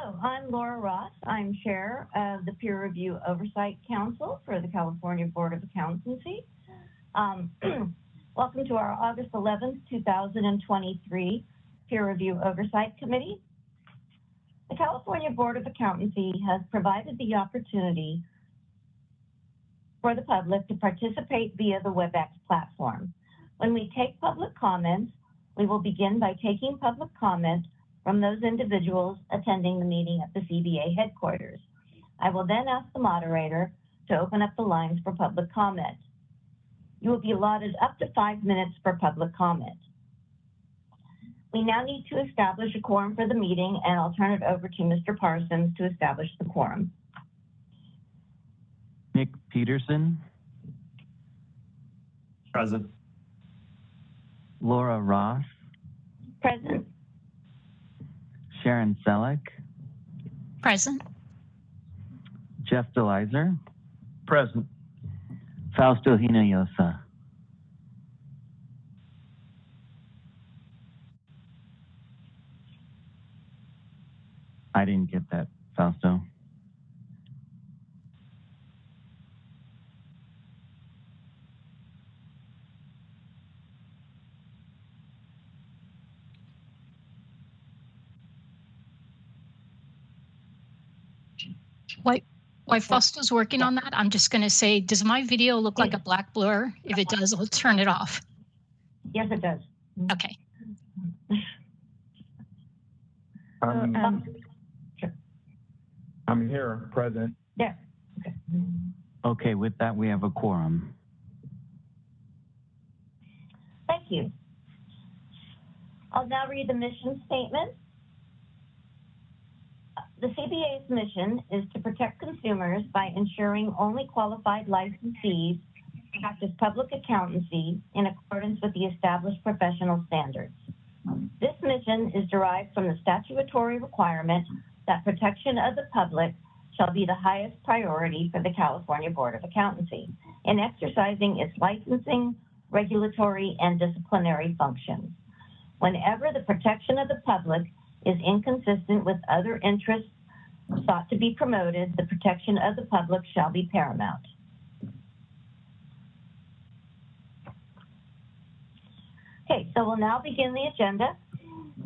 Hello, I'm Laura Ross. I'm chair of the Peer Review Oversight Council for the California Board of Accountancy. Welcome to our August 11th, 2023 Peer Review Oversight Committee. The California Board of Accountancy has provided the opportunity for the public to participate via the WebEx platform. When we take public comments, we will begin by taking public comment from those individuals attending the meeting at the CBA headquarters. I will then ask the moderator to open up the lines for public comment. You will be allotted up to 5 minutes for public comment. We now need to establish a quorum for the meeting, and I'll turn it over to Mr. Parsons to establish the quorum. Nick Peterson. Present. Laura Ross. Present. Sharon Selleck. Present. Jeff DeLizer. Present. Fausto Hinojosa. I didn't get that, Fausto. While Fausto's working on that, I'm just going to say, does my video look like a black blur? If it does, I'll turn it off. Yes, it does. Okay. I'm here, present. Yeah. Okay. Okay, with that, we have a quorum. Thank you. I'll now read the mission statement. The CBA's mission is to protect consumers by ensuring only qualified licensees practice public accountancy in accordance with the established professional standards. This mission is derived from the statutory requirement that protection of the public shall be the highest priority for the California Board of Accountancy in exercising its licensing, regulatory, and disciplinary functions. Whenever the protection of the public is inconsistent with other interests sought to be promoted, the protection of the public shall be paramount. Okay, so we'll now begin the agenda.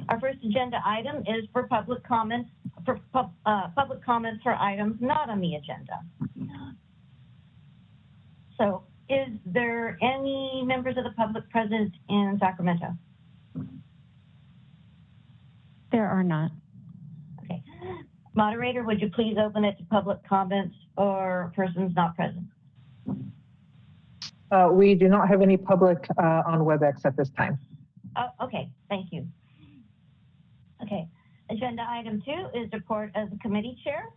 Our first agenda item is for public comments for items not on the agenda. So, is there any members of the public present in Sacramento? There are not. Okay. Moderator, would you please open it to public comments or persons not present? We do not have any public on WebEx at this time. Oh, okay, thank you. Okay, agenda item 2 is report as the committee chair.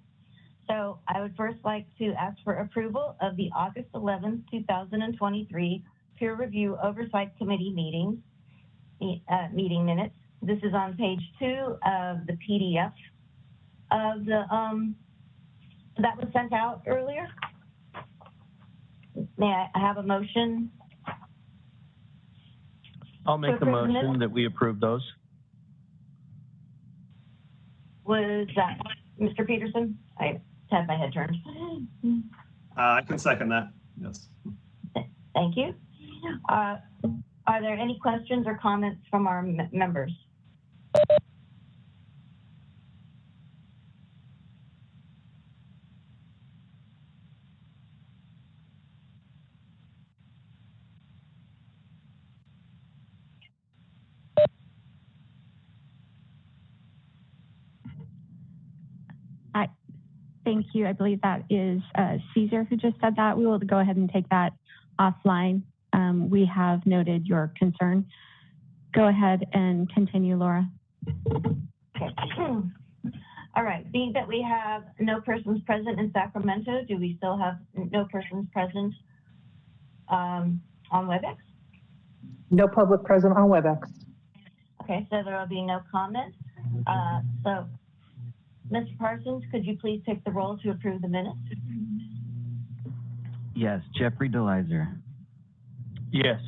So I would first like to ask for approval of the August 11th, 2023 Peer Review Oversight Committee meeting minutes. This is on page 2 of the PDF of the that was sent out earlier. May I have a motion? I'll make the motion that we approve those. Was that Mr. Peterson? I had my head turned. I can second that. Yes. Thank you. Are there any questions or comments from our members? Thank you. I believe that is Caesar who just said that. We will go ahead and take that offline. We have noted your concern. Go ahead and continue, Laura. Okay. All right. Being that we have no persons present in Sacramento, do we still have no persons present on WebEx? No public present on WebEx. Okay, so there will be no comment. So, Mr. Parsons, could you please take the roll to approve the minutes? Yes, Jeffrey DeLizer. Yes.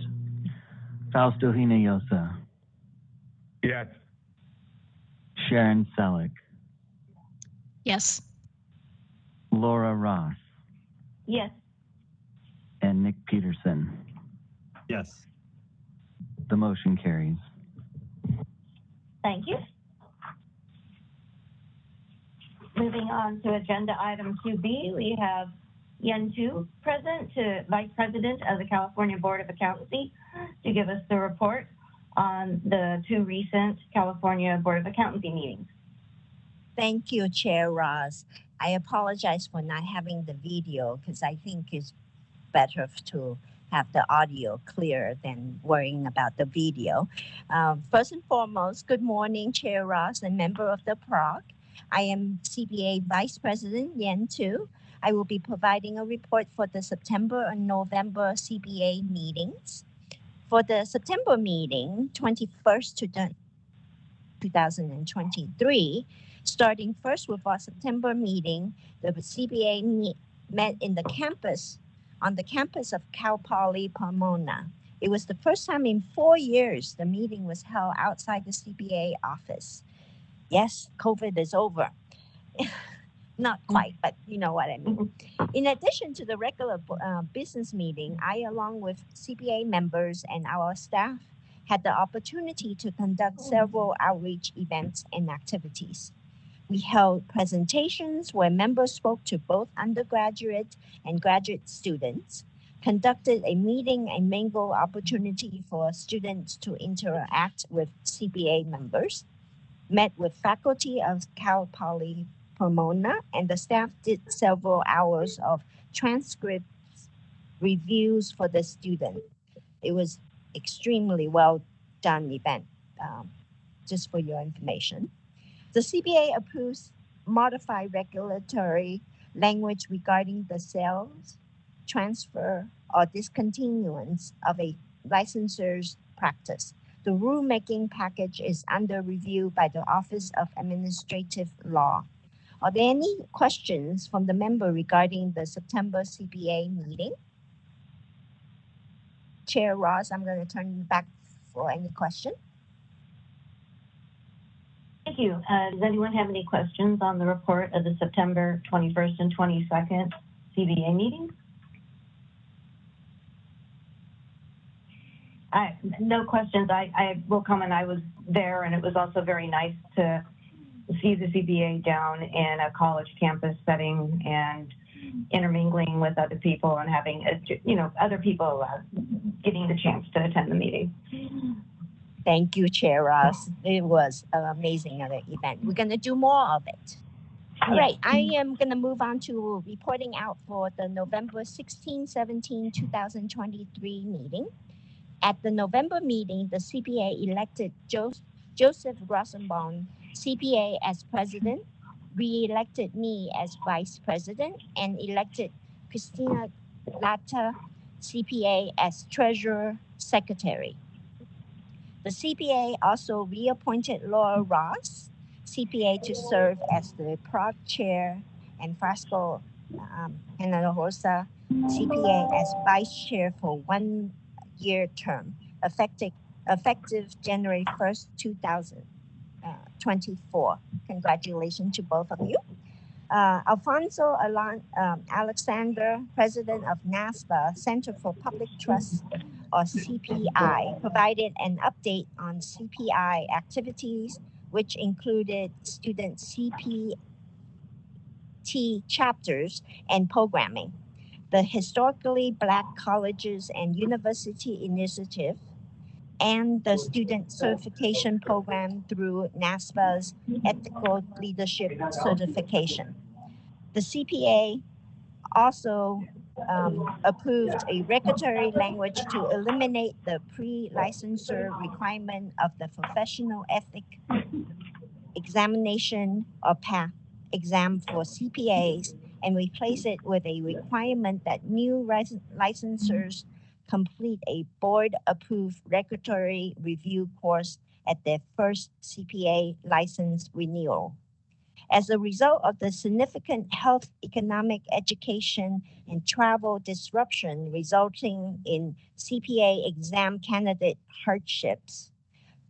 Fausto Hinojosa. Yes. Sharon Selleck. Yes. Laura Ross, Yes. and Nick Peterson. Yes. The motion carries. Thank you. Moving on to agenda item 2B, we have Yen Tu present, Vice President of the California Board of Accountancy, to give us the report on the 2 recent California Board of Accountancy meetings. Thank you, Chair Ross. I apologize for not having the video because I think it's better to have the audio clear than worrying about the video. First and foremost, good morning, Chair Ross and member of the PROC. I am CBA Vice President Yen Tu. I will be providing a report for the September and November CBA meetings. For the September meeting, 21st to 2023, starting first with our September meeting, the CBA met in the campus, on the campus of Cal Poly Pomona. It was the first time in 4 years the meeting was held outside the CBA office. Yes, COVID is over. Not quite, but you know what I mean. In addition to the regular business meeting, I, along with CBA members and our staff, had the opportunity to conduct several outreach events and activities. We held presentations where members spoke to both undergraduate and graduate students, conducted a meeting and mingle opportunity for students to interact with CBA members, met with faculty of Cal Poly Pomona, and the staff did several hours of transcripts reviews for the student. It was extremely well done event, just for your information. The CBA approves modified regulatory language regarding the sales, transfer, or discontinuance of a licensor's practice. The rulemaking package is under review by the Office of Administrative Law. Are there any questions from the member regarding the September CBA meeting? Chair Ross, I'm going to turn you back for any question. Thank you. Does anyone have any questions on the report of the September 21st and 22nd CBA meetings? No questions. I will comment. I was there, and it was also very nice to see the CBA down in a college campus setting and intermingling with other people and having, other people getting the chance to attend the meeting. Thank you, Chair Ross. It was an amazing event. We're going to do more of it. All right, I am going to move on to reporting out for the November 16, 17, 2023 meeting. At the November meeting, the CPA elected Joseph Rosenbaum, CPA, as president, re-elected me as vice president, and elected Christina Latta, CPA, as treasurer secretary. The CPA also reappointed Laura Ross, CPA, to serve as the PROC chair, and Frasco Hinojosa, CPA, as vice chair for 1 year term, effective January 1st, 2024. Congratulations to both of you. Alfonso Alexander, president of NASPA, Center for Public Trust, or CPI, provided an update on CPI activities, which included student CPT chapters and programming, the Historically Black Colleges and University Initiative, and the student certification program through NASPA's Ethical Leadership Certification. The CPA also approved a regulatory language to eliminate the pre-licensure requirement of the professional ethic examination or PAth exam for CPAs and replace it with a requirement that new licensors complete a board-approved regulatory review course at their first CPA license renewal. As a result of the significant health, economic, education, and travel disruption resulting in CPA exam candidate hardships,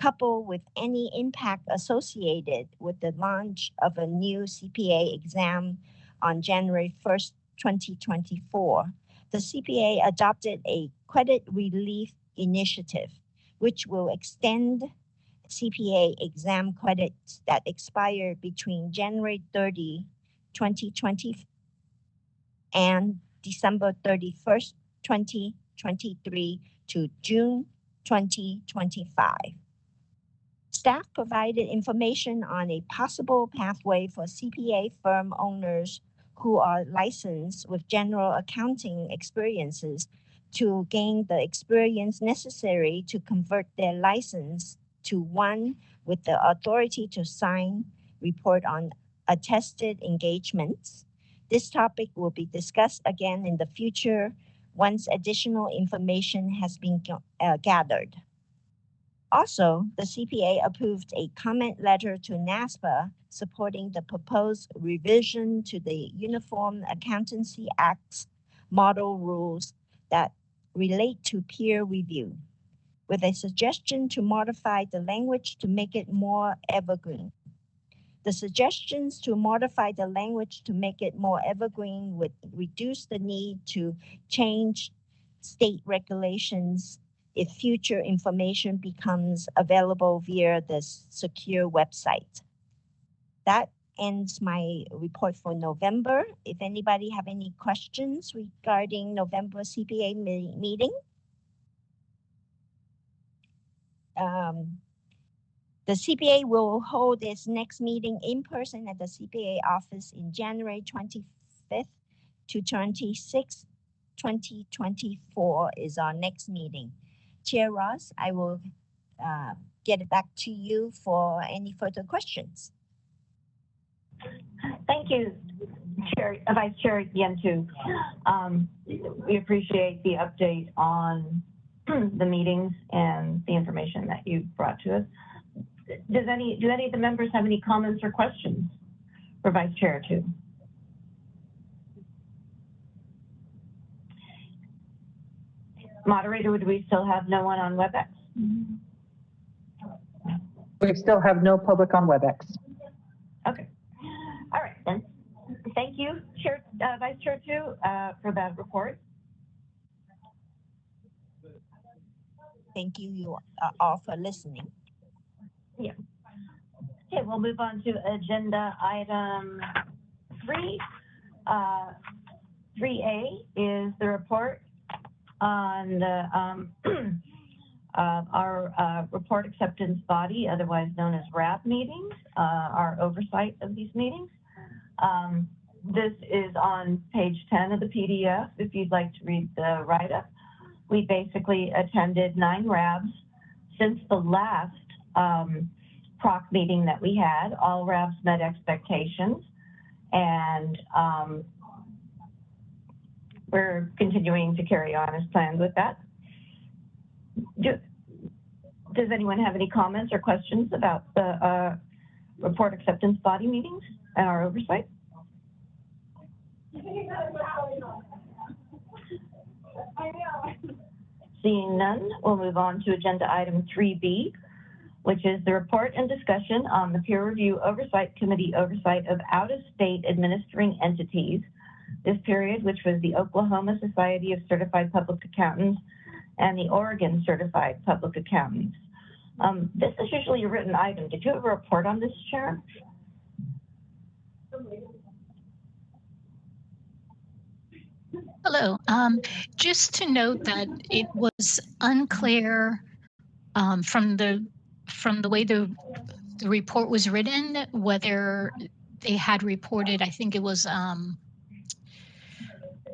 coupled with any impact associated with the launch of a new CPA exam on January 1st, 2024, the CPA adopted a credit relief initiative, which will extend CPA exam credits that expire between January 30, 2020 and December 31st, 2023 to June 2025. Staff provided information on a possible pathway for CPA firm owners who are licensed with general accounting experiences to gain the experience necessary to convert their license to one with the authority to sign, report on attested engagements. This topic will be discussed again in the future once additional information has been gathered. Also, the CPA approved a comment letter to NASPA supporting the proposed revision to the Uniform Accountancy Act's model rules that relate to peer review, with a suggestion to modify the language to make it more evergreen. The suggestions to modify the language to make it more evergreen would reduce the need to change state regulations if future information becomes available via the secure website. That ends my report for November. If anybody have any questions regarding November CPA meeting, the CPA will hold its next meeting in person at the CPA office in January 25th to 26th, 2024 is our next meeting. Chair Ross, I will get it back to you for any further questions. Thank you, Vice Chair Yentu. We appreciate the update on the meetings and the information that you brought to us. Do any of the members have any comments or questions for Vice Chair too? Moderator, would we still have no one on WebEx? We still have no public on WebEx. Okay. All right then. Thank you, Vice Chair Chu, for that report. Thank you all for listening. Yeah. Okay, we'll move on to agenda item 3. 3A is the report on the our report acceptance body, otherwise known as RAB meetings, our oversight of these meetings. This is on page 10 of the PDF, if you'd like to read the write-up. We basically attended 9 RABs since the last PROC meeting that we had. All RABs met expectations, and we're continuing to carry on as planned with that. Does anyone have any comments or questions about the report acceptance body meetings and our oversight? Seeing none, we'll move on to agenda item 3B, which is the report and discussion on the peer review oversight committee oversight of out-of-state administering entities. This period, which was the Oklahoma Society of Certified Public Accountants and the Oregon Certified Public Accountants. This is usually a written item. Did you have a report on this, Sharon? Hello. Just to note that it was unclear from the way the report was written whether they had reported. I think it was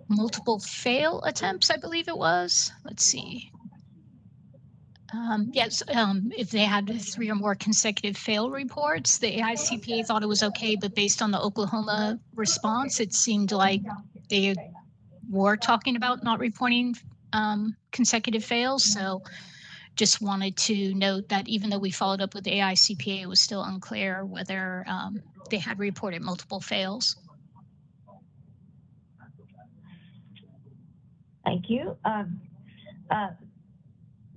multiple fail attempts. I believe it was. Let's see. Yes, if they had 3 or more consecutive fail reports, the AICPA thought it was okay, but based on the Oklahoma response, it seemed like they were talking about not reporting consecutive fails. So just wanted to note that even though we followed up with the AICPA, it was still unclear whether they had reported multiple fails. Thank you.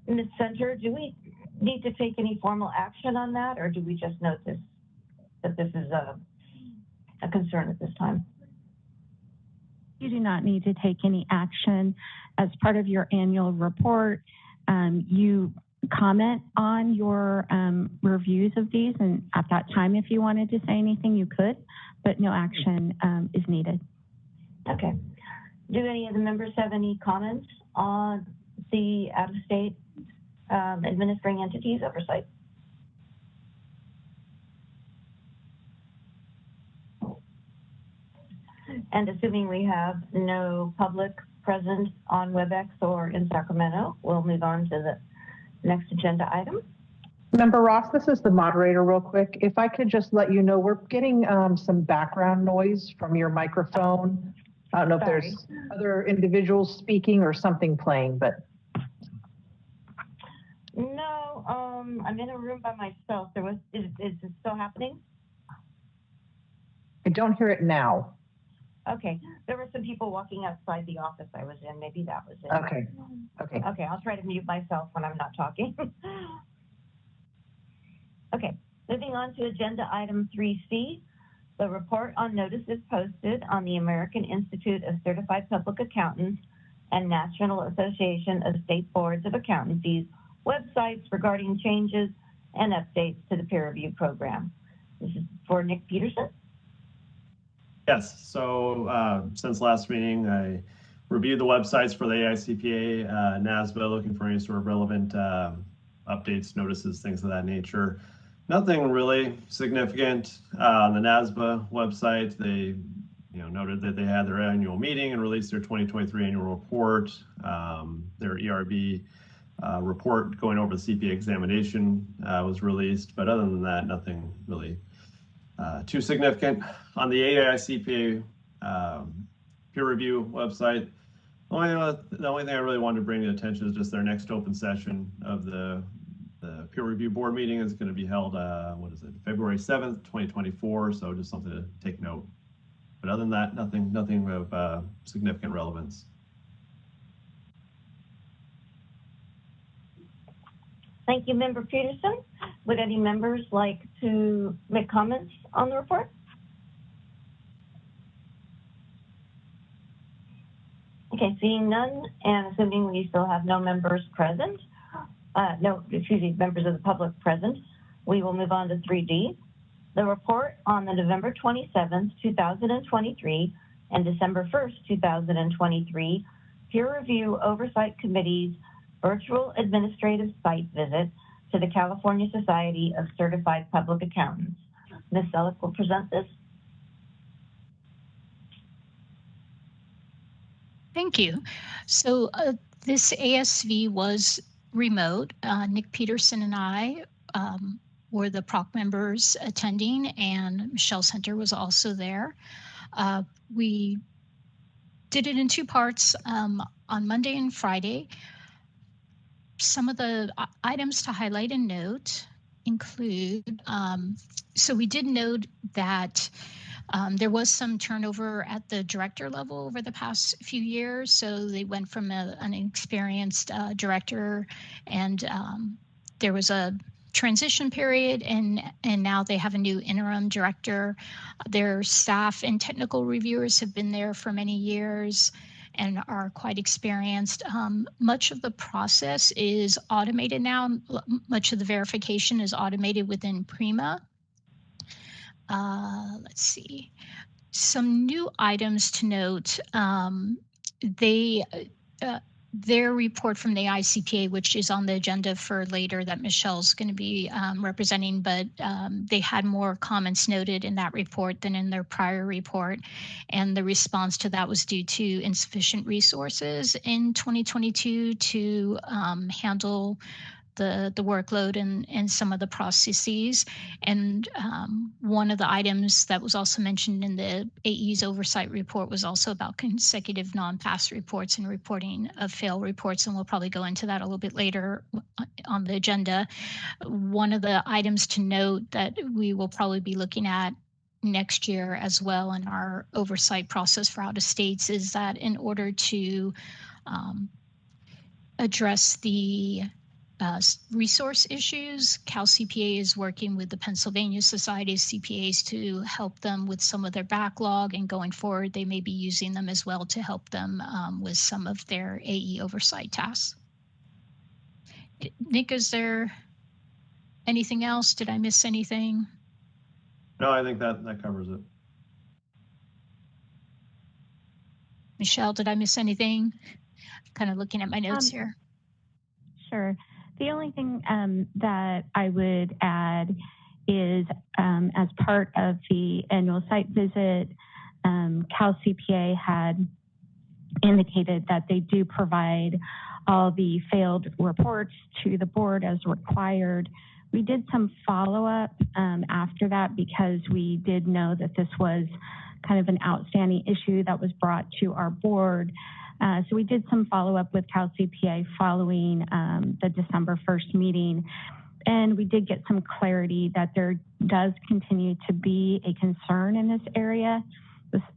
Ms. Center, do need to take any formal action on that, or do we just note this, that this is a concern at this time? You do not need to take any action. As part of your annual report, you comment on your reviews of these, and at that time, if you wanted to say anything, you could, but no action is needed. Okay. Do any of the members have any comments on the out-of-state administering entities oversight? And assuming we have no public present on WebEx or in Sacramento, we'll move on to the next agenda item. Member Ross, this is the moderator real quick. If I could just let you know, we're getting some background noise from your microphone. I don't know if there's other individuals speaking or something playing, but. No, I'm in a room by myself. Is it still happening? I don't hear it now. Okay, there were some people walking outside the office I was in. Maybe that was it. Okay, okay. Okay, I'll try to mute myself when I'm not talking. Okay, moving on to agenda item 3C, the report on notices posted on the American Institute of Certified Public Accountants and National Association of State Boards of Accountancy's websites regarding changes and updates to the peer review program. This is for Nick Peterson. Yes, so since last meeting, I reviewed the websites for the AICPA, NASBA, looking for any sort of relevant updates, notices, things of that nature. Nothing really significant. On the NASBA website, they noted that they had their annual meeting and released their 2023 annual report. Their ERB report going over the CPA examination was released, but other than that, nothing really too significant. On the AICPA peer review website, the only thing I really wanted to bring to attention is just their next open session of the peer review board meeting is going to be held, February 7th, 2024. So just something to take note. But other than that, nothing of significant relevance. Thank you, Member Peterson. Would any members like to make comments on the report? Okay, seeing none, and assuming we still have no members present, members of the public present, we will move on to 3D. The report on the November 27th, 2023 and December 1st, 2023 peer review oversight committee's virtual administrative site visit to the California Society of Certified Public Accountants. Ms. Selleck will present this. Thank you. So this ASV was remote. Nick Peterson and I were the PROC members attending, and Michelle Center was also there. We did it in two parts on Monday and Friday. Some of the items to highlight and note include, so we did note that there was some turnover at the director level over the past few years. So they went from an experienced director, and there was a transition period, and now they have a new interim director. Their staff and technical reviewers have been there for many years and are quite experienced. Much of the process is automated now. Much of the verification is automated within Prima. Let's see. Some new items to note. Their report from the ICPA, which is on the agenda for later that Michelle's going to be representing, but they had more comments noted in that report than in their prior report. And the response to that was due to insufficient resources in 2022 to handle the workload and some of the processes. And one of the items that was also mentioned in the AE's oversight report was also about consecutive non-pass reports and reporting of fail reports. And we'll probably go into that a little bit later on the agenda. One of the items to note that we will probably be looking at next year as well in our oversight process for out of states is that in order to address the resource issues. Cal CPA is working with the Pennsylvania Society of CPAs to help them with some of their backlog, and going forward, they may be using them as well to help them with some of their AE oversight tasks. Nick, is there anything else? Did I miss anything? No, I think that covers it. Michelle, did I miss anything? Kind of looking at my notes here. Sure. The only thing that I would add is as part of the annual site visit, Cal CPA had indicated that they do provide all the failed reports to the board as required. We did some follow-up after that because we did know that this was kind of an outstanding issue that was brought to our board. So we did some follow-up with Cal CPA following the December 1st meeting, and we did get some clarity that there does continue to be a concern in this area.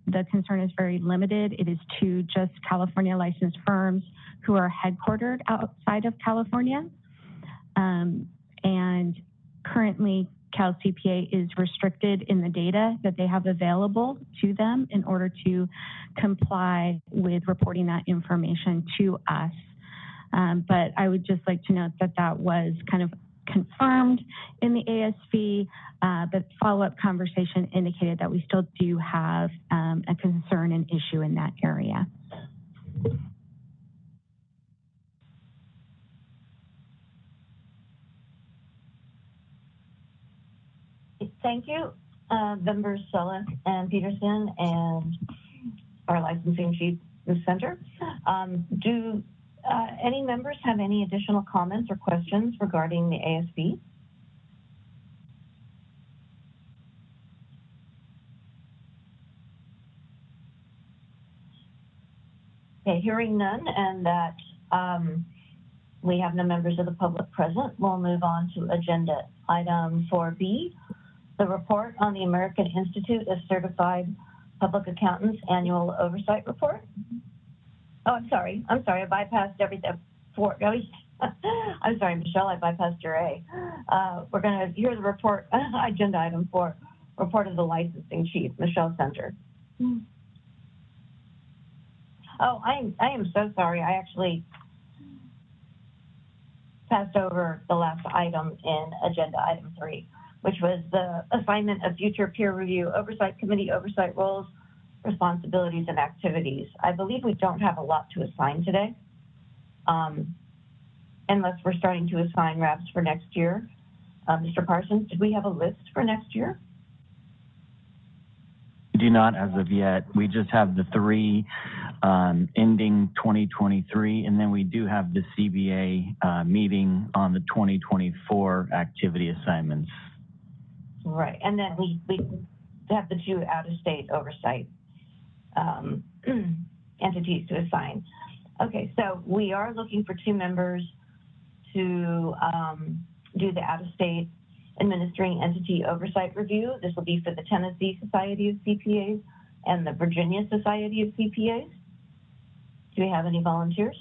The concern is very limited. It is to just California licensed firms who are headquartered outside of California. And currently, Cal CPA is restricted in the data that they have available to them in order to comply with reporting that information to us. But I would just like to note that that was kind of confirmed in the ASV, but follow-up conversation indicated that we still do have a concern and issue in that area. Thank you, members Selleck and Peterson and our licensing chief center. Do any members have any additional comments or questions regarding the ASB? Okay, hearing none, and that we have no members of the public present, we'll move on to agenda item 4B, the report on the American Institute of Certified Public Accountants Annual Oversight Report. Oh, I'm sorry, I bypassed everything. I'm sorry, Michelle, I bypassed your A. We're gonna hear the report, agenda item 4, report of the licensing chief, Michelle Center. Oh, I am so sorry. I actually passed over the last item in agenda item 3, which was the assignment of future peer review oversight committee oversight roles, responsibilities, and activities. I believe we don't have a lot to assign today, unless we're starting to assign reps for next year. Mr. Parsons, did we have a list for next year? We do not as of yet. We just have the 3 ending 2023, and then we do have the CBA meeting on the 2024 activity assignments. Right, and then we have the 2 out-of-state oversight entities to assign. Okay, so we are looking for 2 members to do the out-of-state administering entity oversight review. This will be for the Tennessee Society of CPAs and the Virginia Society of CPAs. Do we have any volunteers?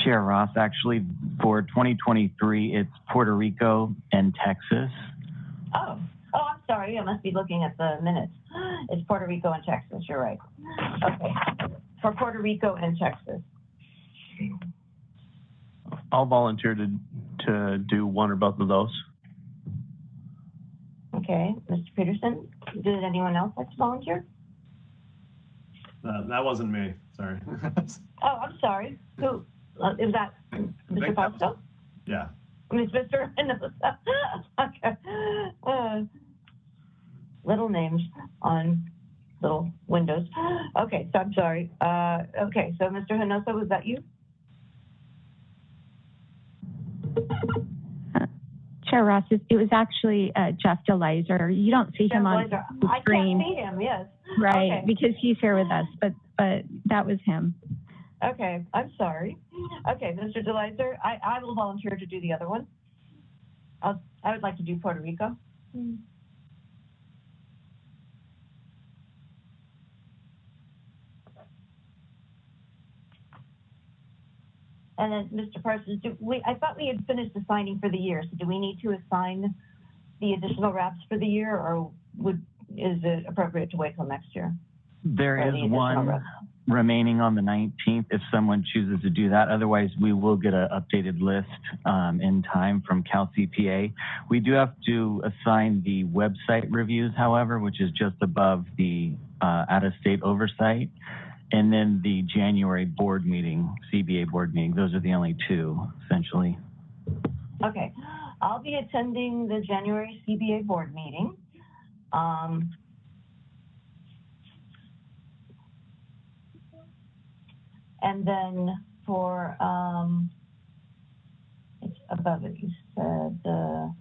Chair Ross, actually for 2023, it's Puerto Rico and Texas. Oh, I'm sorry. I must be looking at the minutes. It's Puerto Rico and Texas. You're right. Okay, for Puerto Rico and Texas. I'll volunteer to do one or both of those. Okay, Mr. Peterson, did anyone else like to volunteer? That wasn't me, sorry. Oh, I'm sorry. Who? Is that Mr. Fausto? Yeah. Miss Mr. Okay. Little names on little windows. Okay, so I'm sorry. Okay, so Mr. Hinosa, was that you? Chair Ross, it was actually Jeff DeLizer. You don't see him on the screen. I can't see him, yes. Right, okay. Because he's here with us, but that was him. Okay, I'm sorry. Okay, Mr. DeLizer, I will volunteer to do the other one. I would like to do Puerto Rico. And then, Mr. Parsons, I thought we had finished assigning for the year, so do we need to assign the additional reps for the year, or is it appropriate to wait till next year? There is one remaining on the 19th if someone chooses to do that. Otherwise, we will get an updated list in time from Cal CPA. We do have to assign the website reviews, however, which is just above the out-of-state oversight. And then the January board meeting, CBA board meeting. Those are the only two, essentially. Okay. I'll be attending the January CBA board meeting. And then for, it's above it, you said the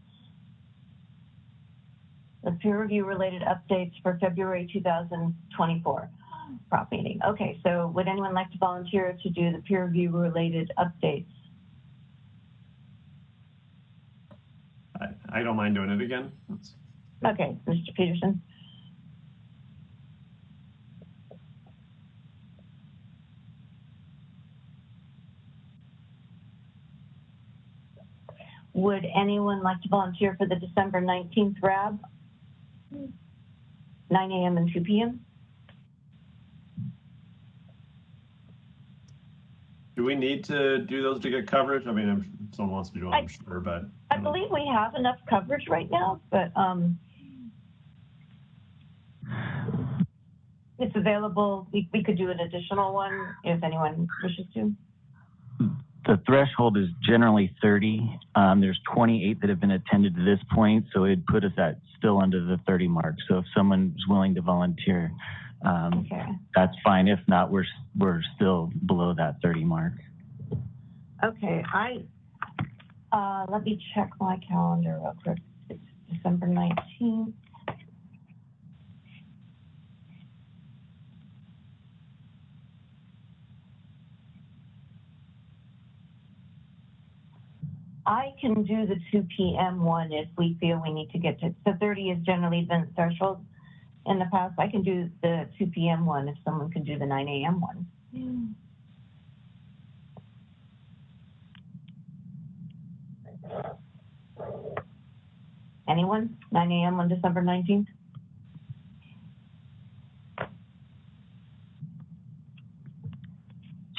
peer review related updates for February 2024 prop meeting. Okay, so would anyone like to volunteer to do the peer review related updates? I don't mind doing it again. Okay, Mr. Peterson. Would anyone like to volunteer for the December 19th RAB? 9 a.m. and 2 p.m.? Do we need to do those to get coverage? I mean, if someone wants to do it, I'm sure, but. I believe we have enough coverage right now, but it's available. We could do an additional one if anyone wishes to. The threshold is generally 30. There's 28 that have been attended to this point, so it'd put us at still under the 30 mark. So if someone's willing to volunteer, okay, that's fine. If not, we're still below that 30 mark. Okay, let me check my calendar real quick. It's December 19th. I can do the 2 p.m. one if we feel we need to get to, so 30 has generally been the threshold in the past. I can do the 2 p.m. one if someone can do the 9 a.m. one. Anyone? 9 a.m. on December 19th?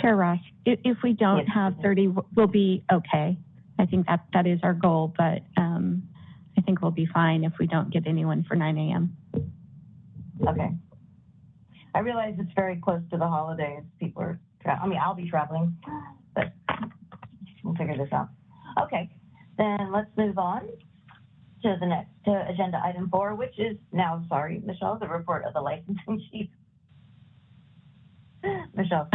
Chair Ross, if we don't have 30, we'll be okay. I think that is our goal, but I think we'll be fine if we don't get anyone for 9 a.m. Okay. I realize it's very close to the holidays. People are, I'll be traveling, but we'll figure this out. Okay, then let's move on to the next agenda item 4, which is now, sorry, Michelle, the report of the licensing chief. Michelle.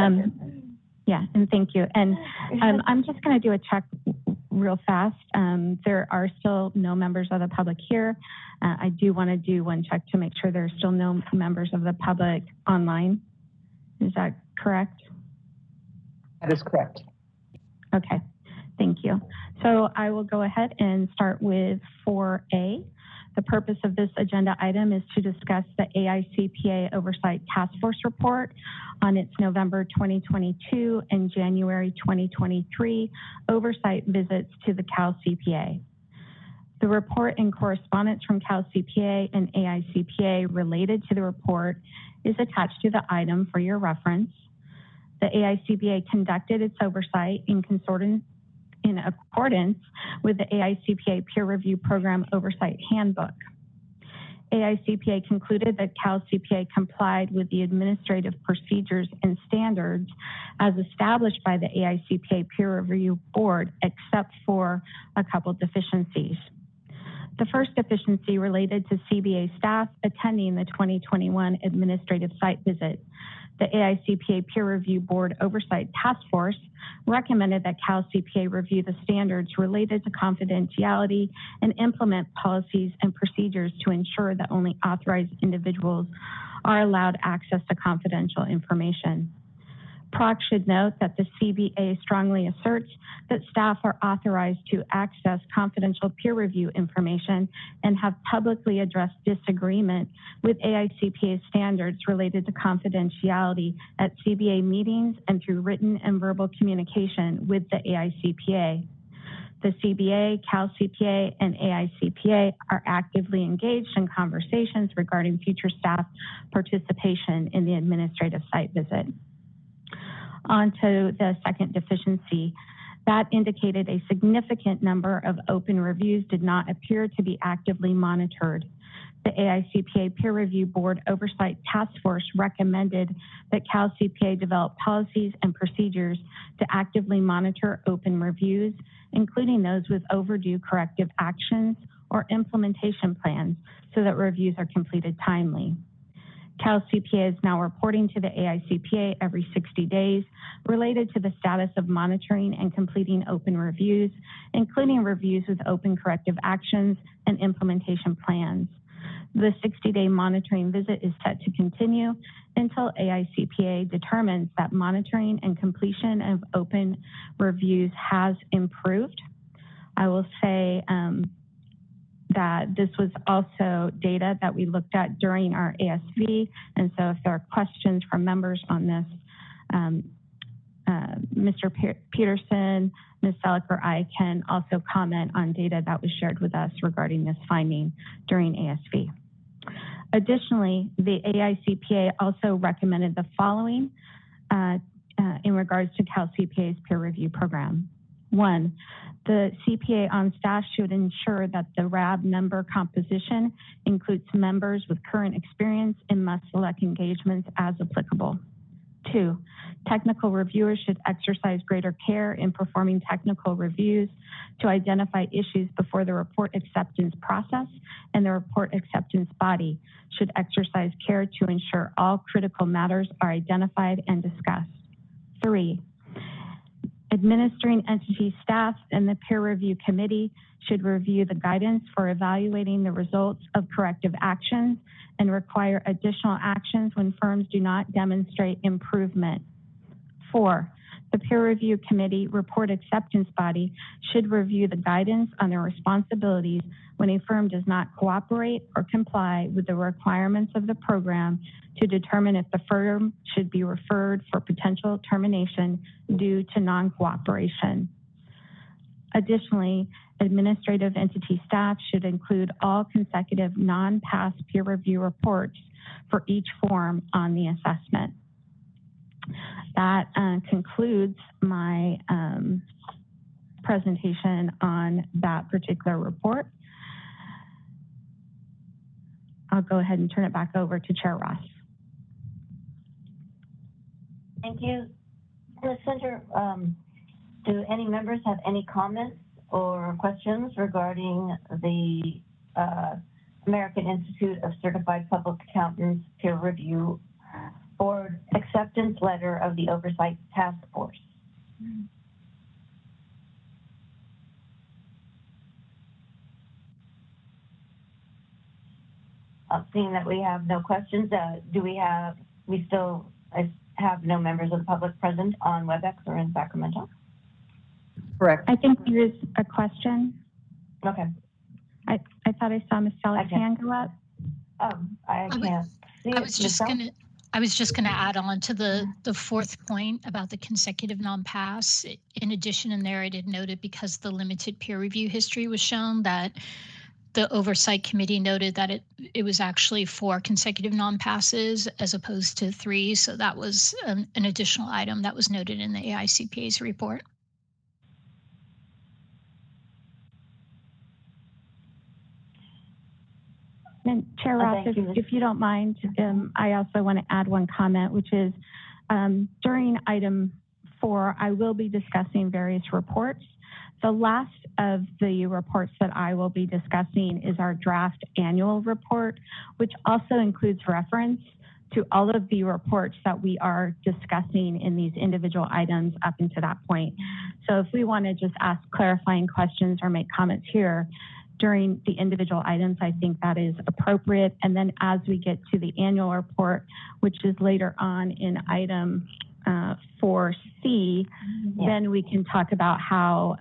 Yeah, and thank you. And I'm just going to do a check real fast. There are still no members of the public here. I do want to do one check to make sure there are still no members of the public online. Is that correct? That is correct. Okay, thank you. So I will go ahead and start with 4A. The purpose of this agenda item is to discuss the AICPA Oversight Task Force report on its November 2022 and January 2023 oversight visits to the Cal CPA. The report and correspondence from Cal CPA and AICPA related to the report is attached to the item for your reference. The AICPA conducted its oversight in accordance with the AICPA Peer Review Program Oversight Handbook. AICPA concluded that Cal CPA complied with the administrative procedures and standards as established by the AICPA Peer Review Board, except for a couple deficiencies. The first deficiency related to CBA staff attending the 2021 administrative site visit. The AICPA Peer Review Board Oversight Task Force recommended that Cal CPA review the standards related to confidentiality and implement policies and procedures to ensure that only authorized individuals are allowed access to confidential information. PROC should note that the CBA strongly asserts that staff are authorized to access confidential peer review information and have publicly addressed disagreement with AICPA standards related to confidentiality at CBA meetings and through written and verbal communication with the AICPA. The CBA, CalCPA, and AICPA are actively engaged in conversations regarding future staff participation in the administrative site visit. On to the second deficiency. That indicated a significant number of open reviews did not appear to be actively monitored. The AICPA Peer Review Board Oversight Task Force recommended that CalCPA develop policies and procedures to actively monitor open reviews, including those with overdue corrective actions or implementation plans, so that reviews are completed timely. CalCPA is now reporting to the AICPA every 60 days related to the status of monitoring and completing open reviews, including reviews with open corrective actions and implementation plans. The 60-day monitoring visit is set to continue until AICPA determines that monitoring and completion of open reviews has improved. I will say that this was also data that we looked at during our ASV, and so if there are questions from members on this, Mr. Peterson, Ms. Selleck, or I can also comment on data that was shared with us regarding this finding during ASV. Additionally, the AICPA also recommended the following in regards to CalCPA's peer review program. 1, the CPA on staff should ensure that the RAB member composition includes members with current experience and must select engagements as applicable. 2, technical reviewers should exercise greater care in performing technical reviews to identify issues before the report acceptance process, and the report acceptance body should exercise care to ensure all critical matters are identified and discussed. 3, administering entity staff and the peer review committee should review the guidance for evaluating the results of corrective actions and require additional actions when firms do not demonstrate improvement. 4, the peer review committee report acceptance body should review the guidance on their responsibilities when a firm does not cooperate or comply with the requirements of the program to determine if the firm should be referred for potential termination due to non-cooperation. Additionally, administrative entity staff should include all consecutive non-pass peer review reports for each form on the assessment. That concludes my presentation on that particular report. I'll go ahead and turn it back over to Chair Ross. Thank you. Ms. Center, do any members have any comments or questions regarding the American Institute of Certified Public Accountants Peer Review Board acceptance letter of the Oversight Task Force? Seeing that we have no questions, we still have no members of the public present on WebEx or in Sacramento? Correct. I think there is a question. Okay. I thought I saw Ms. Selleck's hand go up. Oh, I can't see it. I was just gonna add on to the fourth point about the consecutive non-pass. In addition, in there, I did note it because the limited peer review history was shown that the Oversight Committee noted that it was actually 4 consecutive non-passes as opposed to 3. So that was an additional item that was noted in the AICPA's report. And Chair Ross, if you don't mind, I also want to add one comment, which is during item 4, I will be discussing various reports. The last of the reports that I will be discussing is our draft annual report, which also includes reference to all of the reports that we are discussing in these individual items up until that point. So if we want to just ask clarifying questions or make comments here during the individual items, I think that is appropriate. And then as we get to the annual report, which is later on in item 4C, then we can talk about how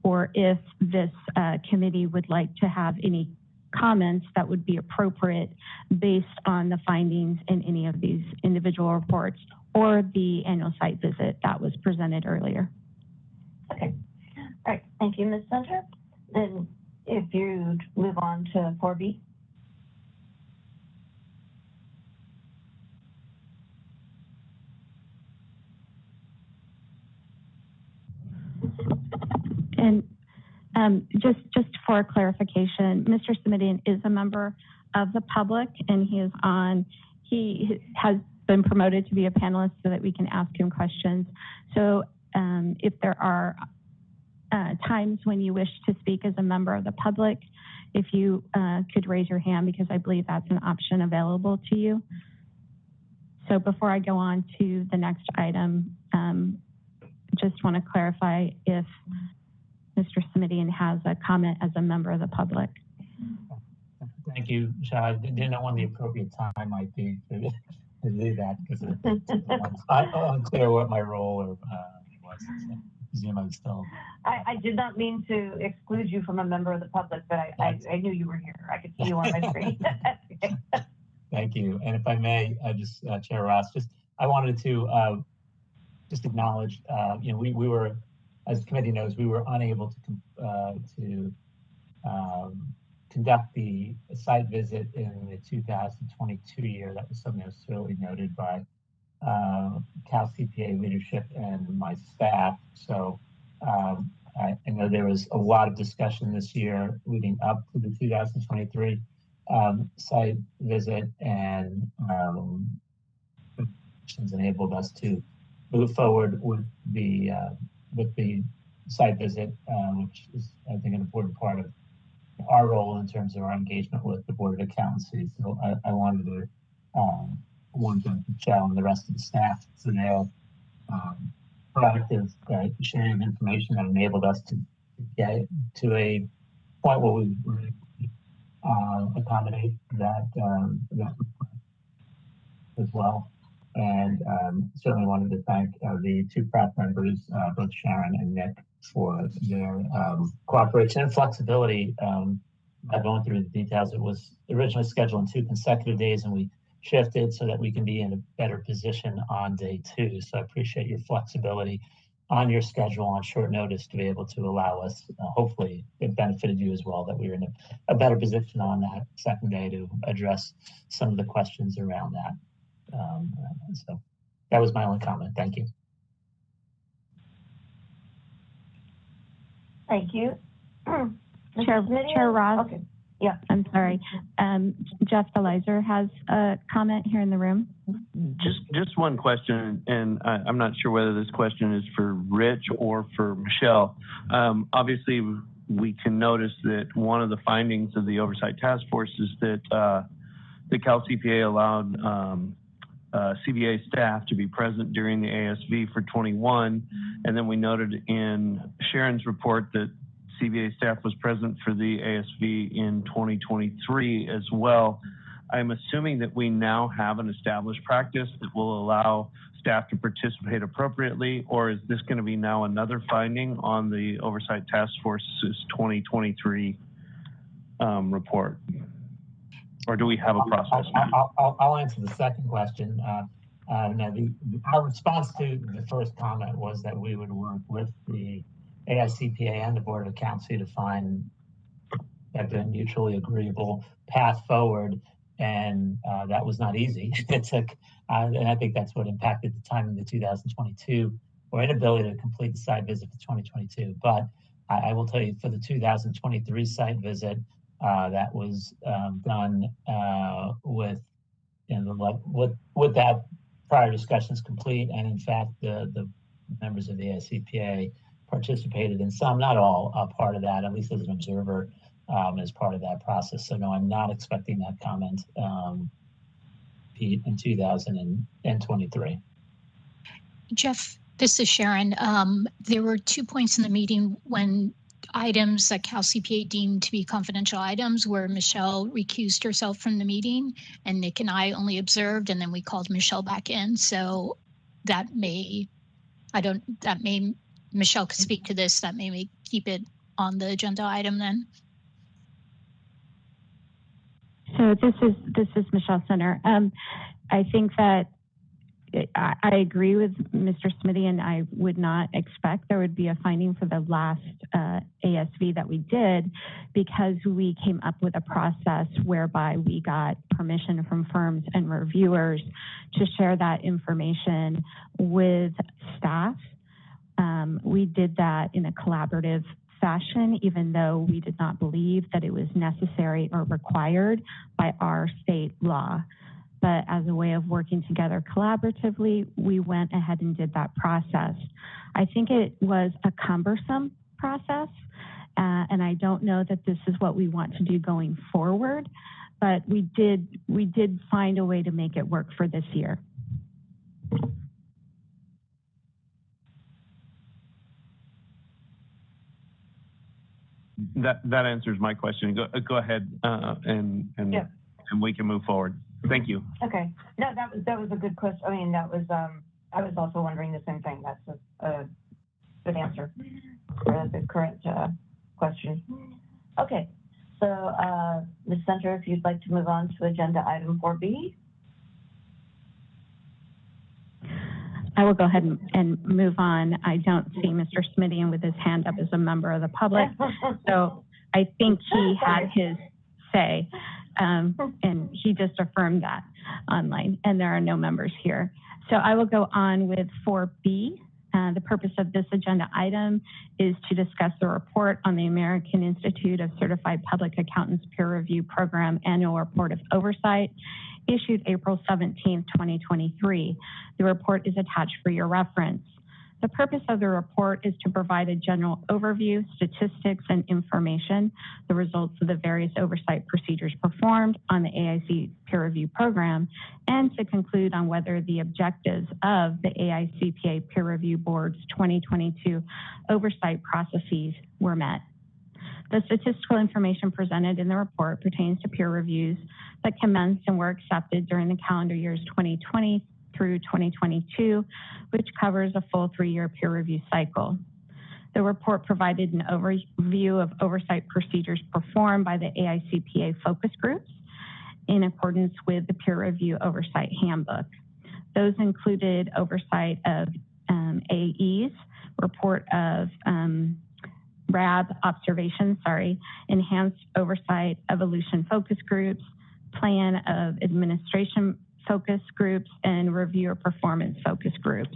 or if this committee would like to have any comments that would be appropriate based on the findings in any of these individual reports or the annual site visit that was presented earlier. Okay. All right. Thank you, Ms. Center. Then if you'd move on to 4B. And just for clarification, Mr. Simitian is a member of the public, and he has been promoted to be a panelist so that we can ask him questions. So if there are times when you wish to speak as a member of the public, if you could raise your hand, because I believe that's an option available to you. So before I go on to the next item, just want to clarify if Mr. Simitian has a comment as a member of the public. Thank you, Michelle. I didn't know when the appropriate time might be to do that because I'm unclear what my role was. So presume I'm still. I did not mean to exclude you from a member of the public, but I knew you were here. I could see you on my screen. Thank you. And if I may, just Chair Ross, I wanted to just acknowledge, we were, as the committee knows, we were unable to conduct the site visit in the 2022 year. That was something that was thoroughly noted by Cal CPA leadership and my staff. So I know there was a lot of discussion this year leading up to the 2023 site visit, and enabled us to move forward with the site visit, which is, I think, an important part of our role in terms of our engagement with the Board of Accountancy. So I wanted to thank Michelle and the rest of the staff for their proactive sharing of information that enabled us to get to a point where we accommodate that as well. And certainly wanted to thank the two PRAC members, both Sharon and Nick, for their cooperation and flexibility. By going through the details, it was originally scheduled in 2 consecutive days, and we shifted so that we can be in a better position on day 2. So I appreciate your flexibility on your schedule on short notice to be able to allow us, hopefully it benefited you as well, that we were in a better position on that second day to address some of the questions around that. So that was my only comment. Thank you. Thank you. Chair Ross. Okay. Yeah. I'm sorry. Jeff Belizer has a comment here in the room. Just one question, and I'm not sure whether this question is for Rich or for Michelle. Obviously, we can notice that one of the findings of the Oversight Task Force is that the Cal CPA allowed CBA staff to be present during the ASV for 21, and then we noted in Sharon's report that CBA staff was present for the ASV in 2023 as well. I'm assuming that we now have an established practice that will allow staff to participate appropriately, or is this going to be now another finding on the Oversight Task Force's 2023 report? Or do we have a process? I'll answer the second question. Our response to the first comment was that we would work with the AICPA and the Board of Accountancy to find a mutually agreeable path forward, and that was not easy. It took, and I think that's what impacted the timing of the 2022 or inability to complete the site visit for 2022. But I will tell you, for the 2023 site visit, that was done with that prior discussions complete, and in fact, the members of the AICPA participated in some, not all, part of that, at least as an observer, as part of that process. So no, I'm not expecting that comment, Pete, in 2023. Jeff, this is Sharon. There were 2 points in the meeting when items that Cal CPA deemed to be confidential items where Michelle recused herself from the meeting, and Nick and I only observed, and then we called Michelle back in. So that may, Michelle could speak to this, that may keep it on the agenda item then. So this is Michelle Center. I think that I agree with Mr. Smithy, and I would not expect there would be a finding for the last ASV that we did, because we came up with a process whereby we got permission from firms and reviewers to share that information with staff. We did that in a collaborative fashion, even though we did not believe that it was necessary or required by our state law. But as a way of working together collaboratively, we went ahead and did that process. I think it was a cumbersome process, and I don't know that this is what we want to do going forward, but we did find a way to make it work for this year. That answers my question. Go ahead, and we can move forward. Thank you. Okay. No, that was a good question. I mean, that was I was also wondering the same thing. That's a good answer for the current question. Okay. So, Ms. Center, if you'd like to move on to agenda item 4B. I will go ahead and move on. I don't see Mr. Smithian with his hand up as a member of the public. So I think he had his say, and he just affirmed that online, and there are no members here. So I will go on with 4B. The purpose of this agenda item is to discuss the report on the American Institute of Certified Public Accountants Peer Review Program Annual Report of Oversight, issued April 17, 2023. The report is attached for your reference. The purpose of the report is to provide a general overview, statistics, and information, the results of the various oversight procedures performed on the AIC peer review program, and to conclude on whether the objectives of the AICPA Peer Review Board's 2022 oversight processes were met. The statistical information presented in the report pertains to peer reviews that commenced and were accepted during the calendar years 2020 through 2022, which covers a full 3-year peer review cycle. The report provided an overview of oversight procedures performed by the AICPA focus groups in accordance with the peer review oversight handbook. Those included oversight of AEs, report of RAB observations, enhanced oversight evolution focus groups, plan of administration focus groups, and reviewer performance focus groups.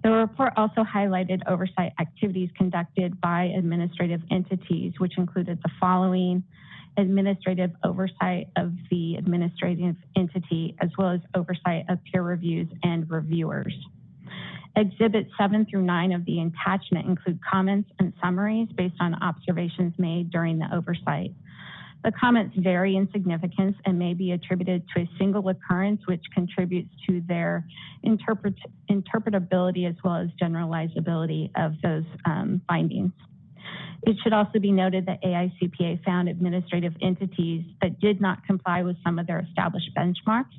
The report also highlighted oversight activities conducted by administrative entities, which included the following: administrative oversight of the administrative entity, as well as oversight of peer reviews and reviewers. Exhibits 7 through 9 of the attachment include comments and summaries based on observations made during the oversight. The comments vary in significance and may be attributed to a single occurrence, which contributes to their interpretability as well as generalizability of those findings. It should also be noted that AICPA found administrative entities that did not comply with some of their established benchmarks,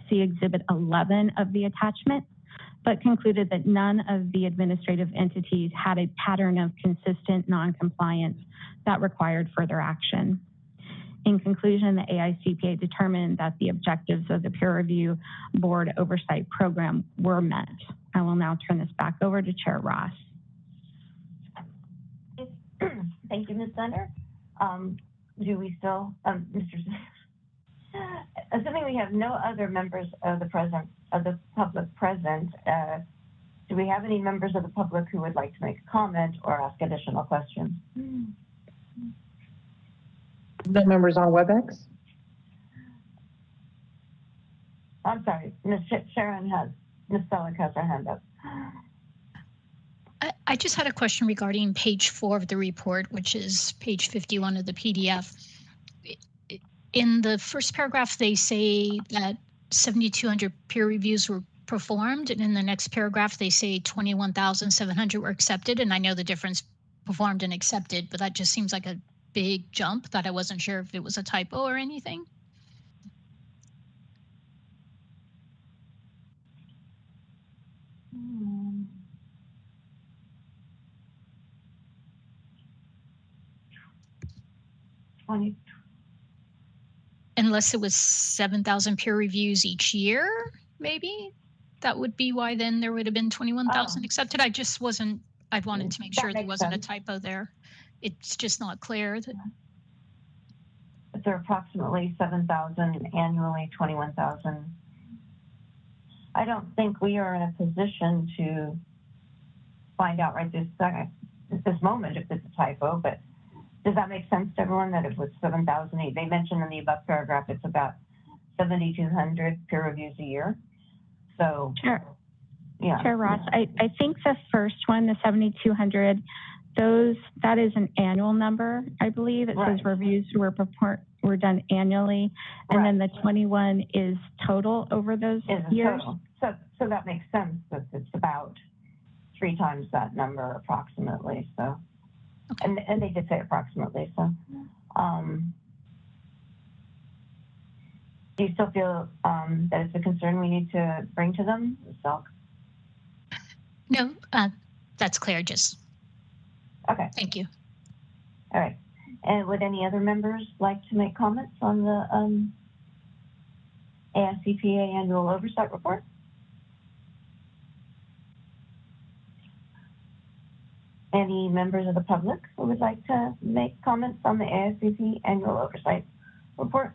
see Exhibit 11 of the attachment, but concluded that none of the administrative entities had a pattern of consistent non-compliance that required further action. In conclusion, the AICPA determined that the objectives of the peer review board oversight program were met. I will now turn this back over to Chair Ross. Thank you, Ms. Thunder. Do we still, Mr. Assuming we have no other members of the public present, do we have any members of the public who would like to make a comment or ask additional questions? No members on WebEx? I'm sorry, Ms. Selleck has her hand up. I just had a question regarding page 4 of the report, which is page 51 of the PDF. In the first paragraph, they say that 7,200 peer reviews were performed, and in the next paragraph, they say 21,700 were accepted. And I know the difference performed and accepted, but that just seems like a big jump that I wasn't sure if it was a typo or anything. Unless it was 7,000 peer reviews each year, maybe that would be why then there would have been 21,000 accepted. I just wasn't, I wanted to make sure there wasn't a typo there. It's just not clear that. If there are approximately 7,000 annually, 21,000. I don't think we are in a position to find out right this second, at this moment, if it's a typo, but does that make sense to everyone that it was 7,000? They mentioned in the above paragraph, it's about 7,200 peer reviews a year. So, sure. Yeah. Sure, Ross. I think the first one, the 7,200, that is an annual number, I believe. It says reviews were done annually, and then the 21 is total over those years. Total. So that makes sense that it's about 3 times that number approximately. So, okay. and they did say approximately. So, do you still feel that it's a concern we need to bring to them? So, no, that's clear. Just okay. Thank you. All right. And would any other members like to make comments on the AICPA annual oversight report? Any members of the public who would like to make comments on the AICP annual oversight report?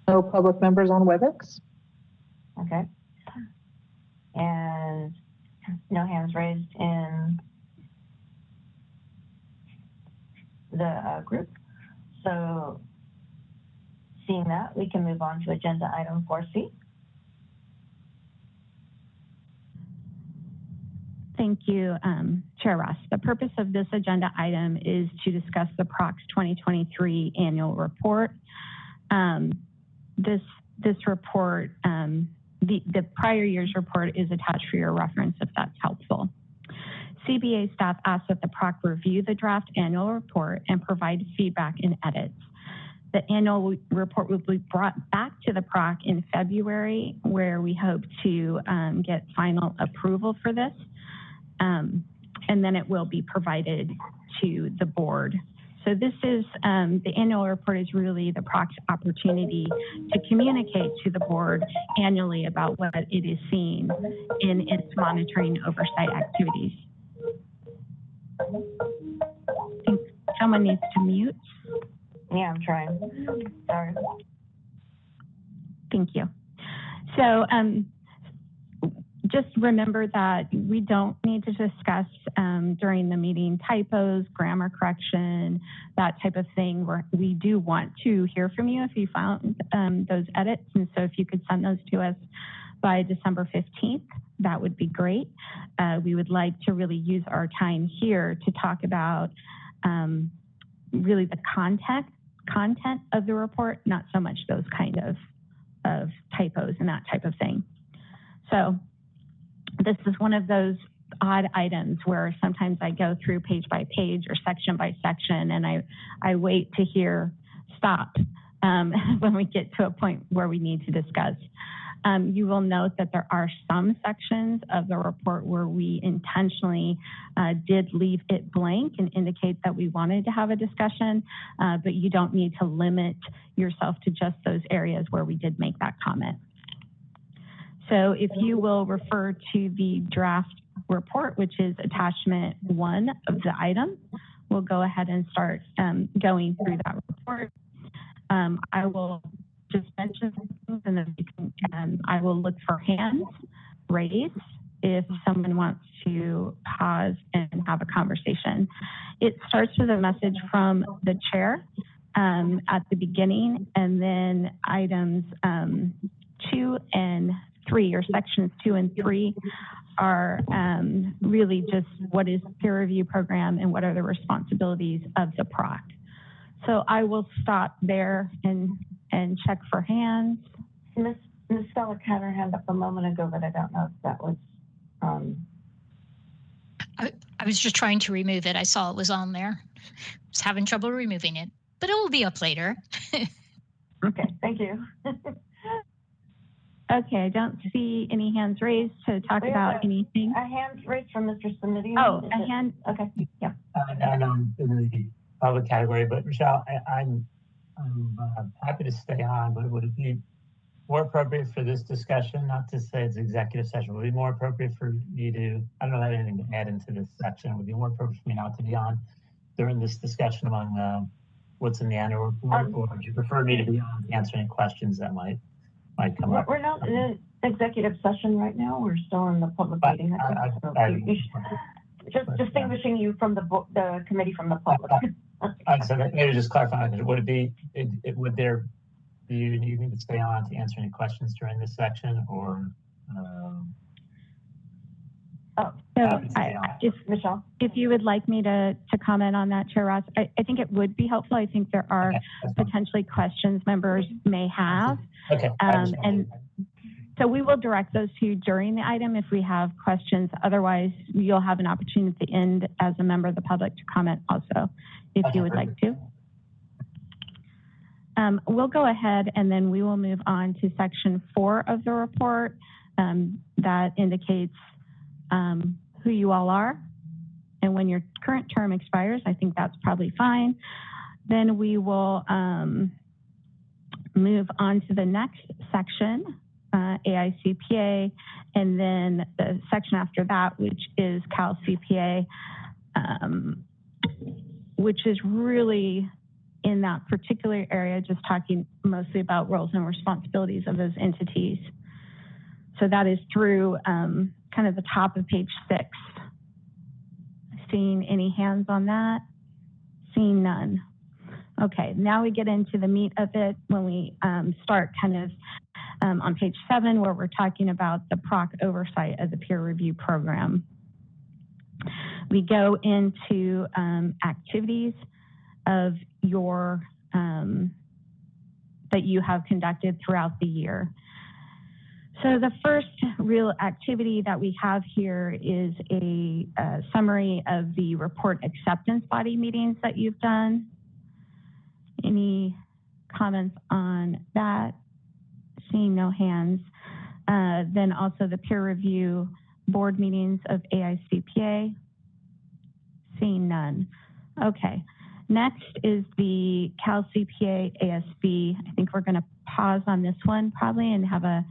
No public members on WebEx. Okay. And no hands raised in the group. So seeing that, we can move on to agenda item 4C. Thank you, Chair Ross. The purpose of this agenda item is to discuss the PROC's 2023 annual report. This report, the prior year's report is attached for your reference if that's helpful. CBA staff asked that the PROC review the draft annual report and provide feedback and edits. The annual report will be brought back to the PROC in February, where we hope to get final approval for this. And then it will be provided to the board. So this is, the annual report is really the PROC's opportunity to communicate to the board annually about what it is seeing in its monitoring oversight activities. I think someone needs to mute. Yeah, I'm trying. Sorry. Thank you. So just remember that we don't need to discuss during the meeting typos, grammar correction, that type of thing. We do want to hear from you if you found those edits. And so if you could send those to us by December 15th, that would be great. We would like to really use our time here to talk about really the content of the report, not so much those kind of typos and that type of thing. So this is one of those odd items where sometimes I go through page by page or section by section, and I wait to hear stop when we get to a point where we need to discuss. You will note that there are some sections of the report where we intentionally did leave it blank and indicate that we wanted to have a discussion, but you don't need to limit yourself to just those areas where we did make that comment. So if you will refer to the draft report, which is attachment 1 of the item, we'll go ahead and start going through that report. I will just mention things, and then you can, I will look for hands raised if someone wants to pause and have a conversation. It starts with a message from the chair at the beginning, and then items 2 and 3, or sections 2 and 3, are really just what is the peer review program and what are the responsibilities of the PROC. So I will stop there and check for hands. Ms. Feller had her hand up a moment ago, but I don't know if that was. I was just trying to remove it. I saw it was on there. I was having trouble removing it, but it will be up later. Okay, thank you. Okay, I don't see any hands raised to talk about anything. A hand raised from Mr. Simidian. Oh, a hand. Okay, yeah. I know I'm in the public category, but Michelle, I'm happy to stay on, but would it be more appropriate for this discussion, not to say it's executive session, would it be more appropriate for you to, I don't have anything to add into this section, would it be more appropriate for me not to be on during this discussion among what's in the annual report, or would you prefer me to be on to answer any questions that might come up? We're not in an executive session right now. We're still in the public meeting. Just distinguishing you from the committee from the public. So maybe just clarify, would it be, would there, do you need me to stay on to answer any questions during this section, or? Michelle, if you would like me to comment on that, Chair Ross, I think it would be helpful. I think there are potentially questions members may have. Okay. And so we will direct those to you during the item if we have questions. Otherwise, you'll have an opportunity at the end as a member of the public to comment also, if you would like to. We'll go ahead and then we will move on to section 4 of the report that indicates who you all are and when your current term expires. I think that's probably fine. Then we will move on to the next section, AICPA, and then the section after that, which is Cal CPA, which is really in that particular area, just talking mostly about roles and responsibilities of those entities. So that is through kind of the top of page 6. Seeing any hands on that? Seeing none. Okay, now we get into the meat of it when we start kind of on page 7, where we're talking about the PROC oversight of the peer review program. We go into activities of your that you have conducted throughout the year. So the first real activity that we have here is a summary of the report acceptance body meetings that you've done. Any comments on that? Seeing no hands. Then also the peer review board meetings of AICPA. Seeing none. Okay. Next is the Cal CPA ASB. I think we're going to pause on this one probably and have a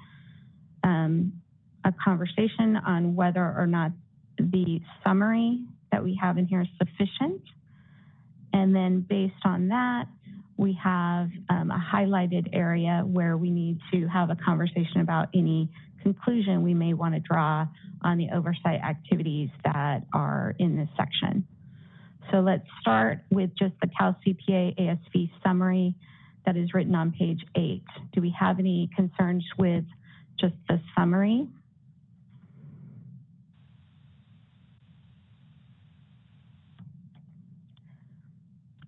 conversation on whether or not the summary that we have in here is sufficient. And then based on that, we have a highlighted area where we need to have a conversation about any conclusion we may want to draw on the oversight activities that are in this section. So let's start with just the Cal CPA ASV summary that is written on page 8. Do we have any concerns with just the summary?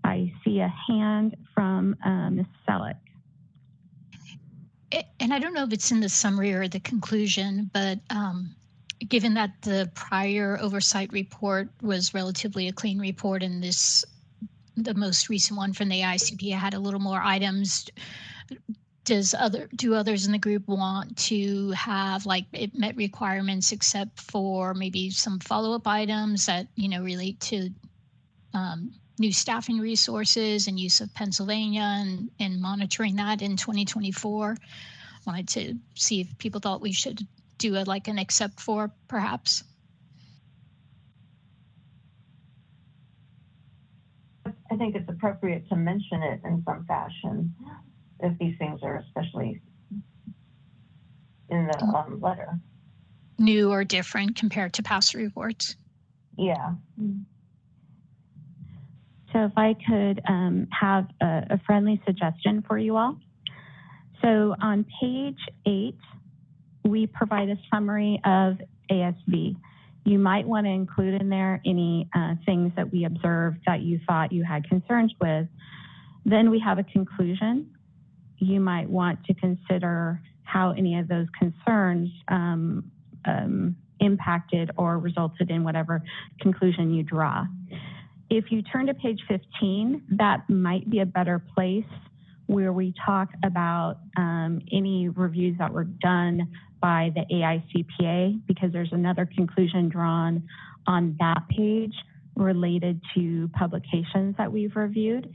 I see a hand from Ms. Selleck. And I don't know if it's in the summary or the conclusion, but given that the prior oversight report was relatively a clean report and the most recent one from the AICPA had a little more items, do others in the group want to have like it met requirements except for maybe some follow-up items that relate to new staffing resources and use of Pennsylvania and monitoring that in 2024? Wanted to see if people thought we should do an except for perhaps. I think it's appropriate to mention it in some fashion if these things are especially in the letter. New or different compared to past reports. Yeah. So if I could have a friendly suggestion for you all. So on page 8, we provide a summary of ASV. You might want to include in there any things that we observed that you thought you had concerns with. Then we have a conclusion. You might want to consider how any of those concerns impacted or resulted in whatever conclusion you draw. If you turn to page 15, that might be a better place where we talk about any reviews that were done by the AICPA, because there's another conclusion drawn on that page related to publications that we've reviewed.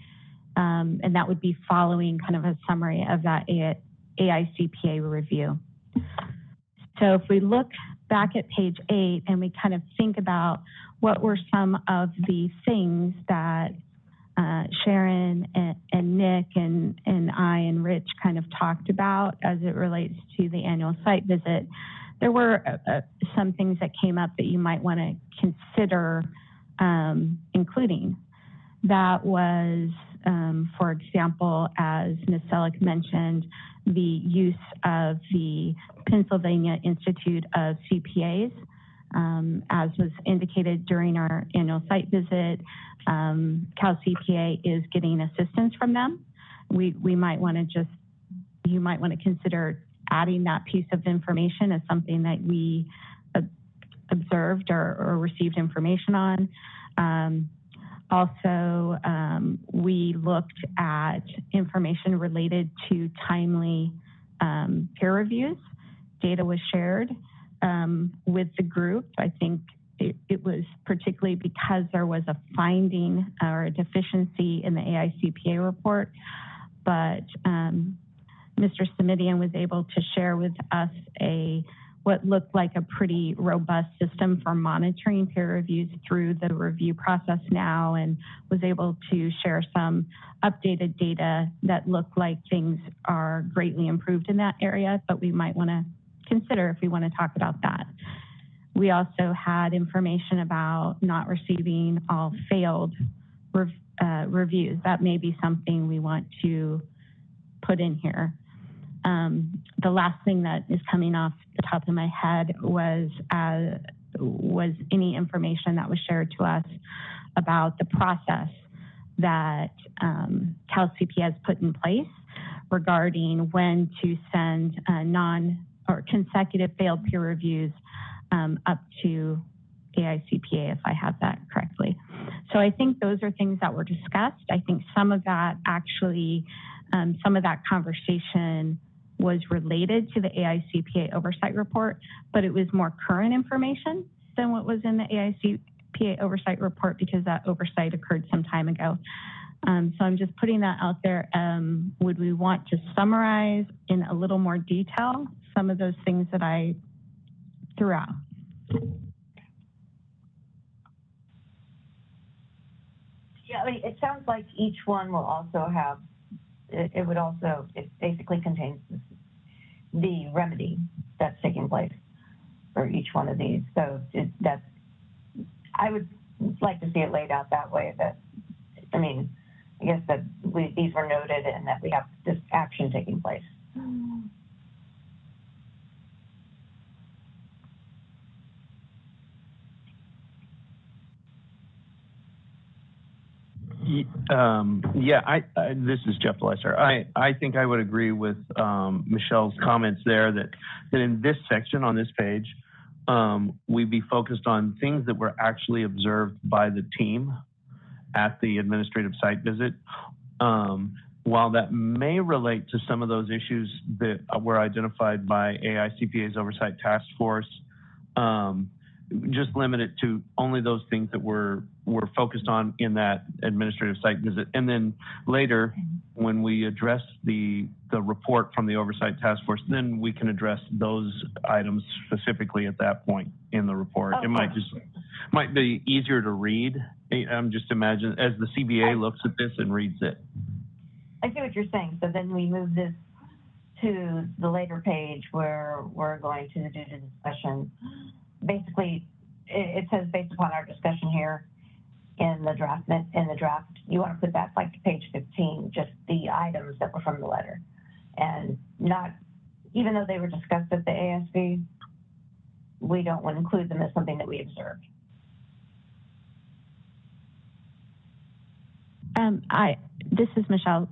And that would be following kind of a summary of that AICPA review. So if we look back at page 8 and we kind of think about what were some of the things that Sharon and Nick and I and Rich kind of talked about as it relates to the annual site visit, there were some things that came up that you might want to consider including. That was, for example, as Ms. Selleck mentioned, the use of the Pennsylvania Institute of CPAs. As was indicated during our annual site visit, Cal CPA is getting assistance from them. You might want to consider adding that piece of information as something that we observed or received information on. Also, we looked at information related to timely peer reviews. Data was shared with the group. I think it was particularly because there was a finding or a deficiency in the AICPA report, but Mr. Simidian was able to share with us what looked like a pretty robust system for monitoring peer reviews through the review process now, and was able to share some updated data that looked like things are greatly improved in that area, but we might want to consider if we want to talk about that. We also had information about not receiving all failed reviews. That may be something we want to put in here. The last thing that is coming off the top of my head was any information that was shared to us about the process that Cal CPA has put in place regarding when to send consecutive failed peer reviews up to AICPA, if I have that correctly. So I think those are things that were discussed. I think some of that conversation was related to the AICPA oversight report, but it was more current information than what was in the AICPA oversight report because that oversight occurred some time ago. So I'm just putting that out there. Would we want to summarize in a little more detail some of those things that I threw out? Yeah, I mean, it sounds like each one will also have, it basically contains the remedy that's taking place for each one of these. So I would like to see it laid out that way, that, I mean, I guess that these were noted and that we have this action taking place. This is Jeff Leiser. I think I would agree with Michelle's comments there that in this section on this page, we'd be focused on things that were actually observed by the team at the administrative site visit. While that may relate to some of those issues that were identified by AICPA's Oversight Task Force, just limit it to only those things that were focused on in that administrative site visit. And then later, when we address the report from the Oversight Task Force, then we can address those items specifically at that point in the report. Okay. It might be easier to read. I'm just imagining as the CBA looks at this and reads it. I see what you're saying. So then we move this to the later page where we're going to do the discussion. Basically, it says based upon our discussion here in the draft, you want to put that like to page 15, just the items that were from the letter, and not, even though they were discussed at the ASB, we don't want to include them as something that we observed. This is Michelle.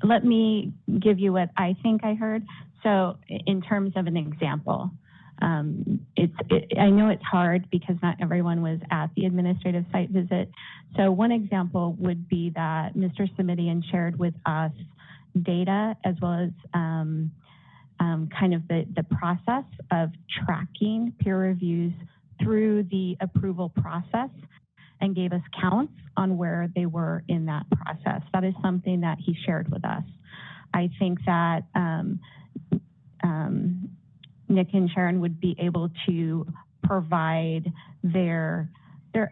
Let me give you what I think I heard. So in terms of an example, I know it's hard because not everyone was at the administrative site visit. So one example would be that Mr. Simidian shared with us data as well as kind of the process of tracking peer reviews through the approval process and gave us counts on where they were in that process. That is something that he shared with us. I think that Nick and Sharon would be able to provide their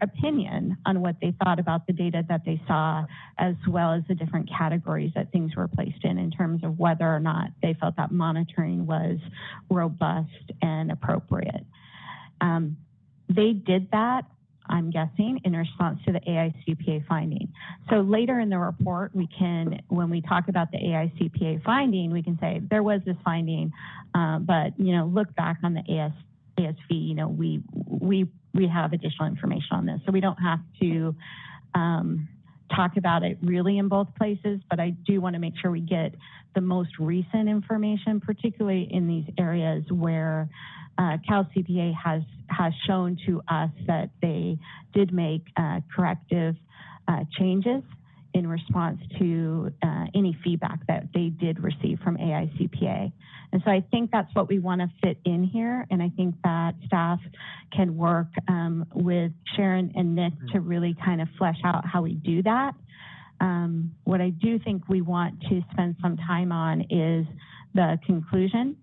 opinion on what they thought about the data that they saw, as well as the different categories that things were placed in terms of whether or not they felt that monitoring was robust and appropriate. They did that, I'm guessing, in response to the AICPA finding. So later in the report, when we talk about the AICPA finding, we can say there was this finding, but look back on the ASV, we have additional information on this. So we don't have to talk about it really in both places, but I do want to make sure we get the most recent information, particularly in these areas where Cal CPA has shown to us that they did make corrective changes in response to any feedback that they did receive from AICPA. And so I think that's what we want to fit in here. And I think that staff can work with Sharon and Nick to really kind of flesh out how we do that. What I do think we want to spend some time on is the conclusion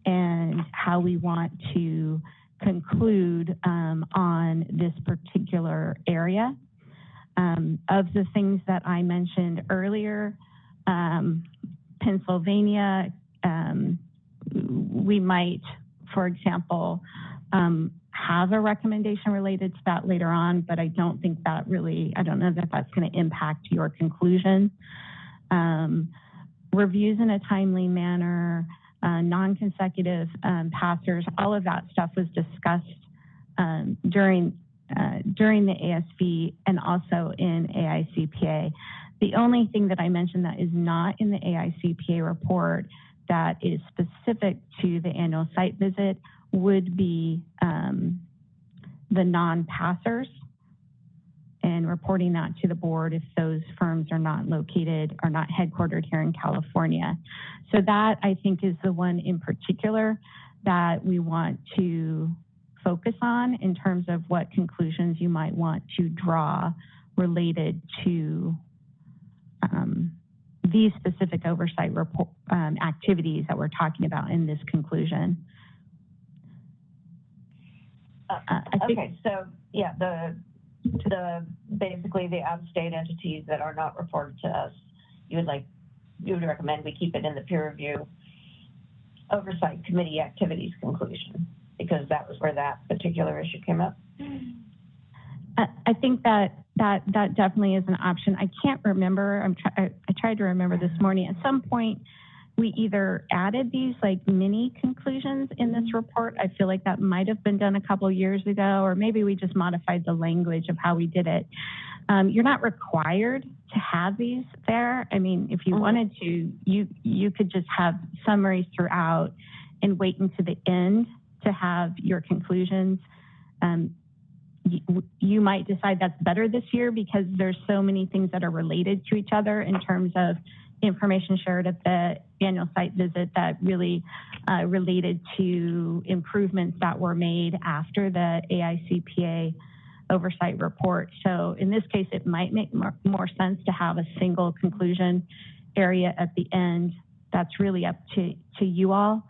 and how we want to conclude on this particular area. Of the things that I mentioned earlier, Pennsylvania, we might, for example, have a recommendation related to that later on, but I don't think that really, I don't know that that's going to impact your conclusion. Reviews in a timely manner, non-consecutive passers, all of that stuff was discussed during the ASV and also in AICPA. The only thing that I mentioned that is not in the AICPA report that is specific to the annual site visit would be the non-passers and reporting that to the board if those firms are not located or not headquartered here in California. So that, I think, is the one in particular that we want to focus on in terms of what conclusions you might want to draw related to these specific oversight report, activities that we're talking about in this conclusion. Okay, so yeah, basically the out-of-state entities that are not reported to us, you would recommend we keep it in the peer review oversight committee activities conclusion, because that was where that particular issue came up. I think that definitely is an option. I can't remember. I tried to remember this morning. At some point, we either added these like mini conclusions in this report. I feel like that might have been done a couple of years ago, or maybe we just modified the language of how we did it. You're not required to have these there. I mean, if you wanted to, you could just have summaries throughout and wait until the end to have your conclusions. You might decide that's better this year because there's so many things that are related to each other in terms of information shared at the annual site visit that really related to improvements that were made after the AICPA oversight report. So in this case, it might make more sense to have a single conclusion area at the end. That's really up to you all.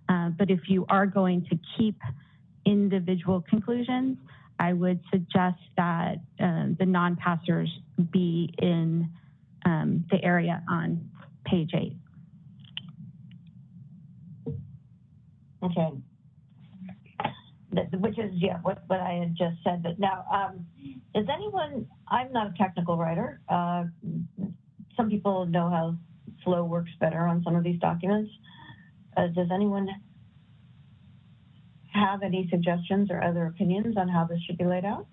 But if you are going to keep individual conclusions, I would suggest that the non-passers be in the area on page 8. Okay. Which is, yeah, what I had just said. But now, is anyone, I'm not a technical writer. Some people know how flow works better on some of these documents. Does anyone have any suggestions or other opinions on how this should be laid out?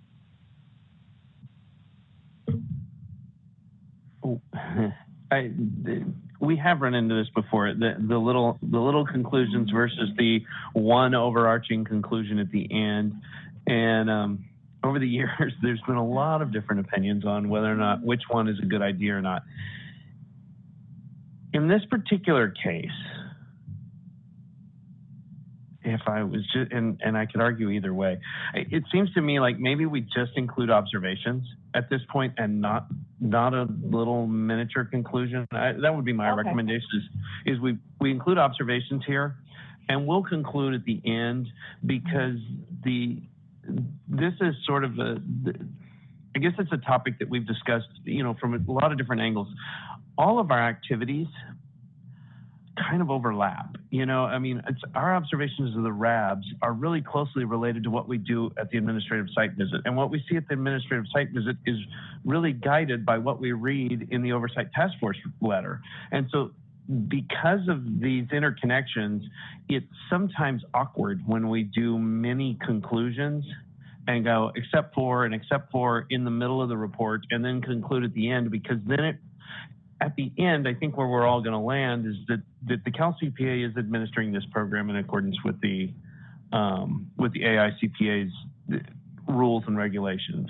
We have run into this before. The little conclusions versus the one overarching conclusion at the end, and over the years, there's been a lot of different opinions on whether or not which one is a good idea or not. in this particular case, if I was just, and I could argue either way, it seems to me like maybe we just include observations at this point and not a little miniature conclusion. That would be my recommendation is we include observations here, and we'll conclude at the end, because this is sort of I guess it's a topic that we've discussed, from a lot of different angles. All of our activities kind of overlap. Our observations of the RABs are really closely related to what we do at the administrative site visit. And what we see at the administrative site visit is really guided by what we read in the Oversight Task Force letter. And so because of these interconnections, it's sometimes awkward when we do many conclusions and go except for in the middle of the report and then conclude at the end, because then at the end, I think where we're all going to land is that the Cal CPA is administering this program in accordance with the AICPA's rules and regulations.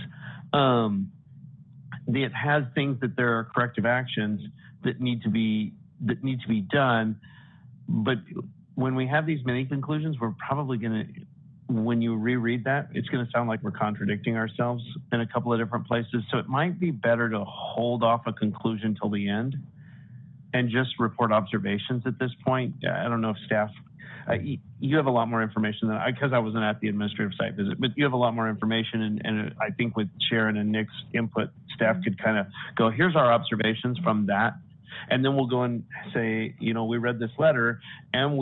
It has things that there are corrective actions that need to be done, but when we have these many conclusions, we're probably going to, when you reread that, it's going to sound like we're contradicting ourselves in a couple of different places. So it might be better to hold off a conclusion till the end and just report observations at this point. I don't know if staff, you have a lot more information than because I wasn't at the administrative site visit, but you have a lot more information. And I think with Sharon and Nick's input, staff could kind of go, here's our observations from that. And then we'll go and say, we read this letter and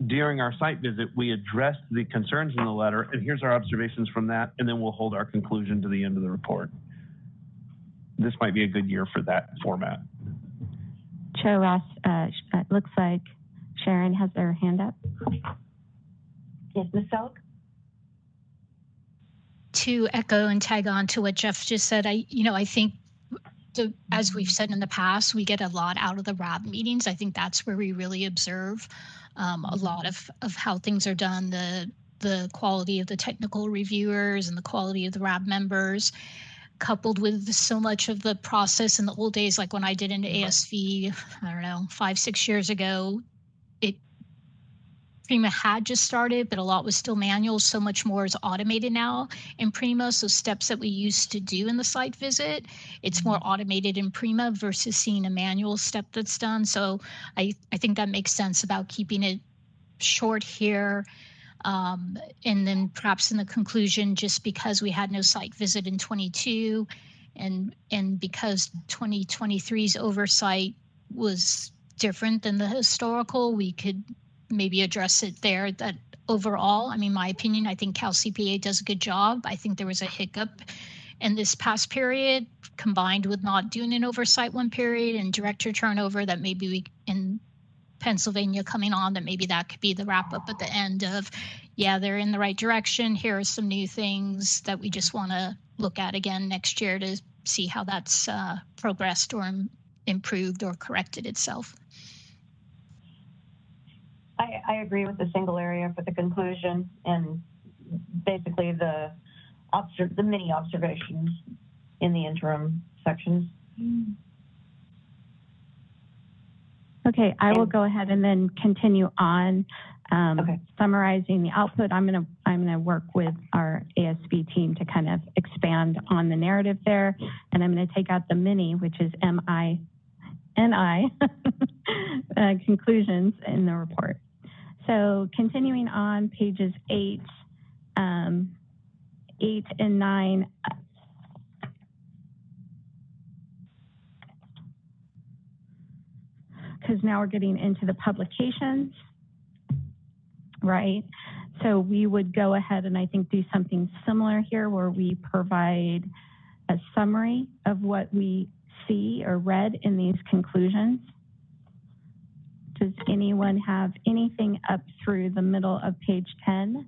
during our site visit, we addressed the concerns in the letter, and here's our observations from that, and then we'll hold our conclusion to the end of the report. This might be a good year for that format. Chair Ross, it looks like Sharon has their hand up. Yes, Ms. Selk? To echo and tag on to what Jeff just said, I think as we've said in the past, we get a lot out of the RAB meetings. I think that's where we really observe a lot of how things are done, the quality of the technical reviewers and the quality of the RAB members, coupled with so much of the process in the old days, like when I did an ASV, I don't know, 5-6 years ago, Prima had just started, but a lot was still manual. So much more is automated now in Prima. So steps that we used to do in the site visit, it's more automated in Prima versus seeing a manual step that's done. So I think that makes sense about keeping it short here. And then perhaps in the conclusion, just because we had no site visit in 22 and because 2023's oversight was different than the historical, we could maybe address it there. That overall, my opinion, I think Cal CPA does a good job. I think there was a hiccup in this past period combined with not doing an oversight one period and director turnover that maybe we in Pennsylvania coming on, that maybe that could be the wrap up at the end of, yeah, they're in the right direction. Here are some new things that we just want to look at again next year to see how that's progressed or improved or corrected itself. I agree with the single area for the conclusion and basically the mini observations in the interim sections. Okay, I will go ahead and then continue on summarizing the output. I'm gonna work with our ASB team to kind of expand on the narrative there, and I'm gonna take out the mini, which is MINI conclusions in the report. So continuing on pages 8 and 9. Because now we're getting into the publications, right? So we would go ahead and I think do something similar here where we provide a summary of what we see or read in these conclusions. Does anyone have anything up through the middle of page 10?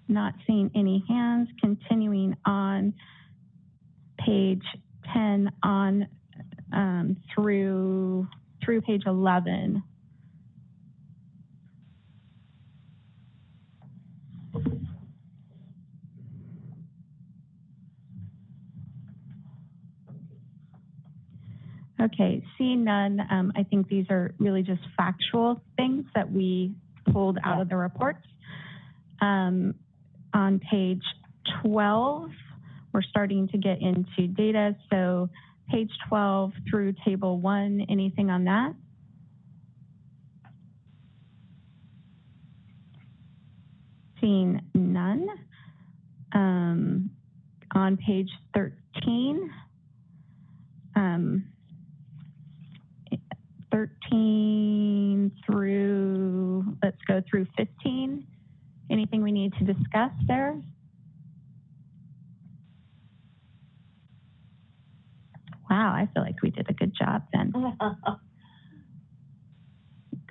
Not seeing any hands. Continuing on page 10 on through page 11. Okay, seeing none, I think these are really just factual things that we pulled out of the reports. On page 12, we're starting to get into data. So page 12 through table 1, anything on that? Seeing none. On page 13, 13 through, let's go through 15. Anything we need to discuss there? Wow, I feel like we did a good job then. Go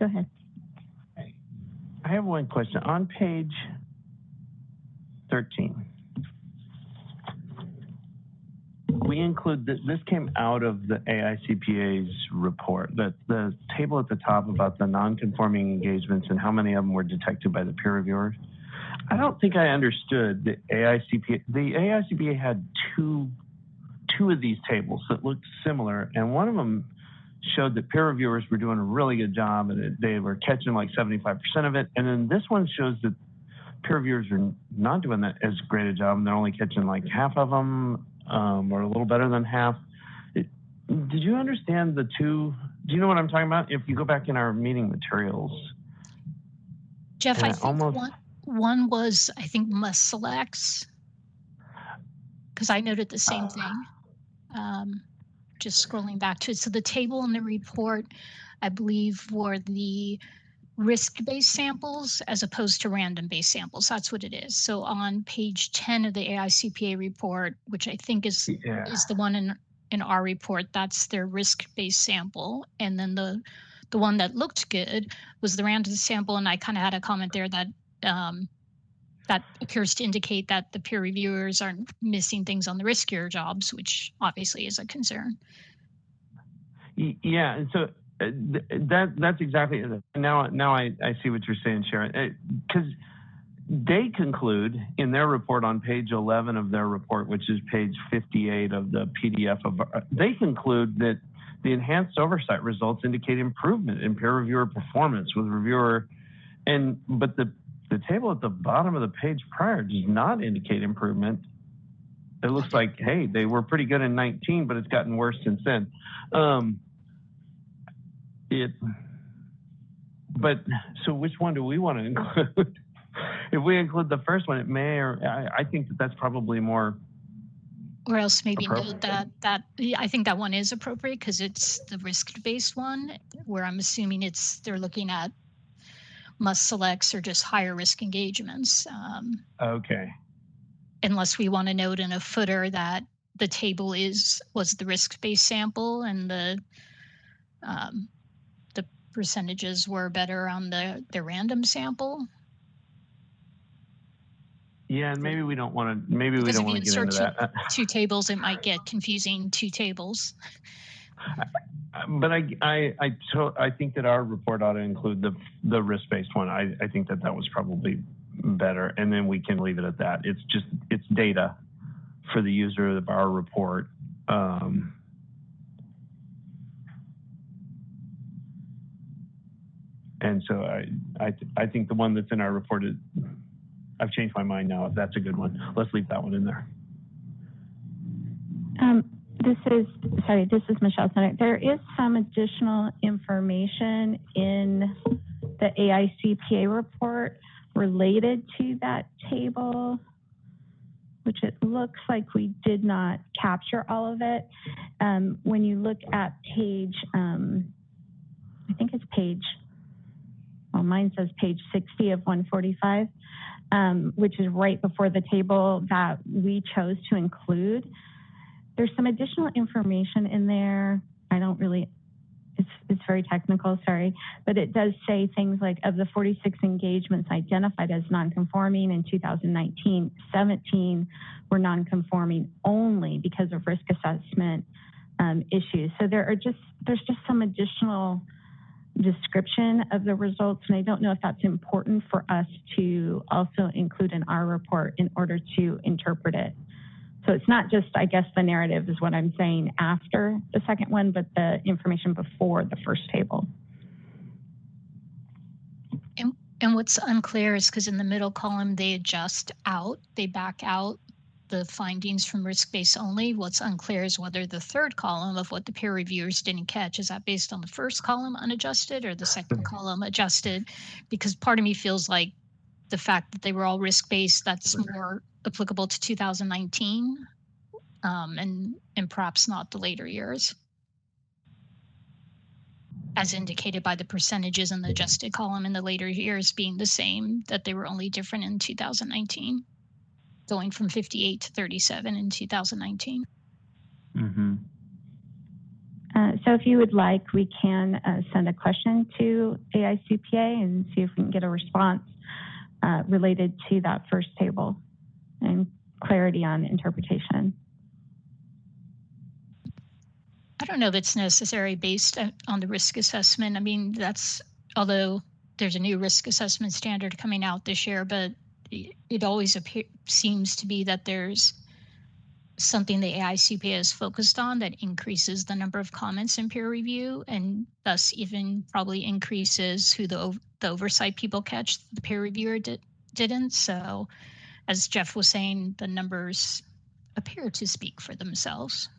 ahead. I have one question. On page 13, we include this came out of the AICPA's report, the table at the top about the non-conforming engagements and how many of them were detected by the peer reviewers. I don't think I understood the AICPA. The AICPA had two of these tables that looked similar, and one of them showed that peer reviewers were doing a really good job and that they were catching like 75% of it. And then this one shows that peer reviewers are not doing that as great a job, and they're only catching like half of them, or a little better than half. Did you understand the two? Do you know what I'm talking about? If you go back in our meeting materials. Jeff, I think one was, I think, must selects, because I noted the same thing. Just scrolling back to it. So the table in the report, I believe, were the risk-based samples as opposed to random-based samples. That's what it is. So on page 10 of the AICPA report, which I think is the one in our report, that's their risk-based sample. And then the one that looked good was the random sample. And I kind of had a comment there that that appears to indicate that the peer reviewers are missing things on the riskier jobs, which obviously is a concern. Yeah, and so that's exactly it. Now I see what you're saying, Sharon. Because they conclude in their report on page 11 of their report, which is page 58 of the PDF they conclude that the enhanced oversight results indicate improvement in peer reviewer performance with reviewer, but the table at the bottom of the page prior does not indicate improvement. It looks like, hey, they were pretty good in 19, but it's gotten worse since then. But so which one do we want to include? If we include the first one, it may, or I think that's probably more. Or else maybe note that I think that one is appropriate because it's the risk-based one, where I'm assuming they're looking at must selects or just higher risk engagements. Okay. Unless we want to note in a footer that the table was the risk-based sample and the percentages were better on the random sample. Yeah, and maybe we don't want to. Maybe we don't want to get into that. Two tables, it might get confusing. Two tables. But I think that our report ought to include the risk-based one. I think that was probably better, and then we can leave it at that. It's data for the user of our report. And so I think the one that's in our report is. I've changed my mind now. That's a good one. Let's leave that one in there. This is Michelle Senate. There is some additional information in the AICPA report related to that table, which it looks like we did not capture all of it. When you look at page, I think it's mine says page 60 of 145, which is right before the table that we chose to include. There's some additional information in there. It's very technical, sorry, but it does say things like of the 46 engagements identified as non-conforming in 2019, 17 were non-conforming only because of risk assessment issues. So there's just some additional description of the results, and I don't know if that's important for us to also include in our report in order to interpret it. So it's not just, I guess, the narrative is what I'm saying after the second one, but the information before the first table. And what's unclear is because in the middle column, they back out the findings from risk-based only. What's unclear is whether the third column of what the peer reviewers didn't catch, is that based on the first column unadjusted or the second column adjusted? Because part of me feels like the fact that they were all risk-based, that's more applicable to 2019 and perhaps not the later years, as indicated by the percentages in the adjusted column in the later years being the same, that they were only different in 2019, going from 58 to 37 in 2019. Mm-hmm. So if you would like, we can send a question to AICPA and see if we can get a response related to that first table and clarity on interpretation. I don't know if it's necessary based on the risk assessment. I mean, although there's a new risk assessment standard coming out this year, but it always seems to be that there's something the AICPA is focused on that increases the number of comments in peer review, and thus even probably increases who the oversight people catch, the peer reviewer didn't. So as Jeff was saying, the numbers appear to speak for themselves.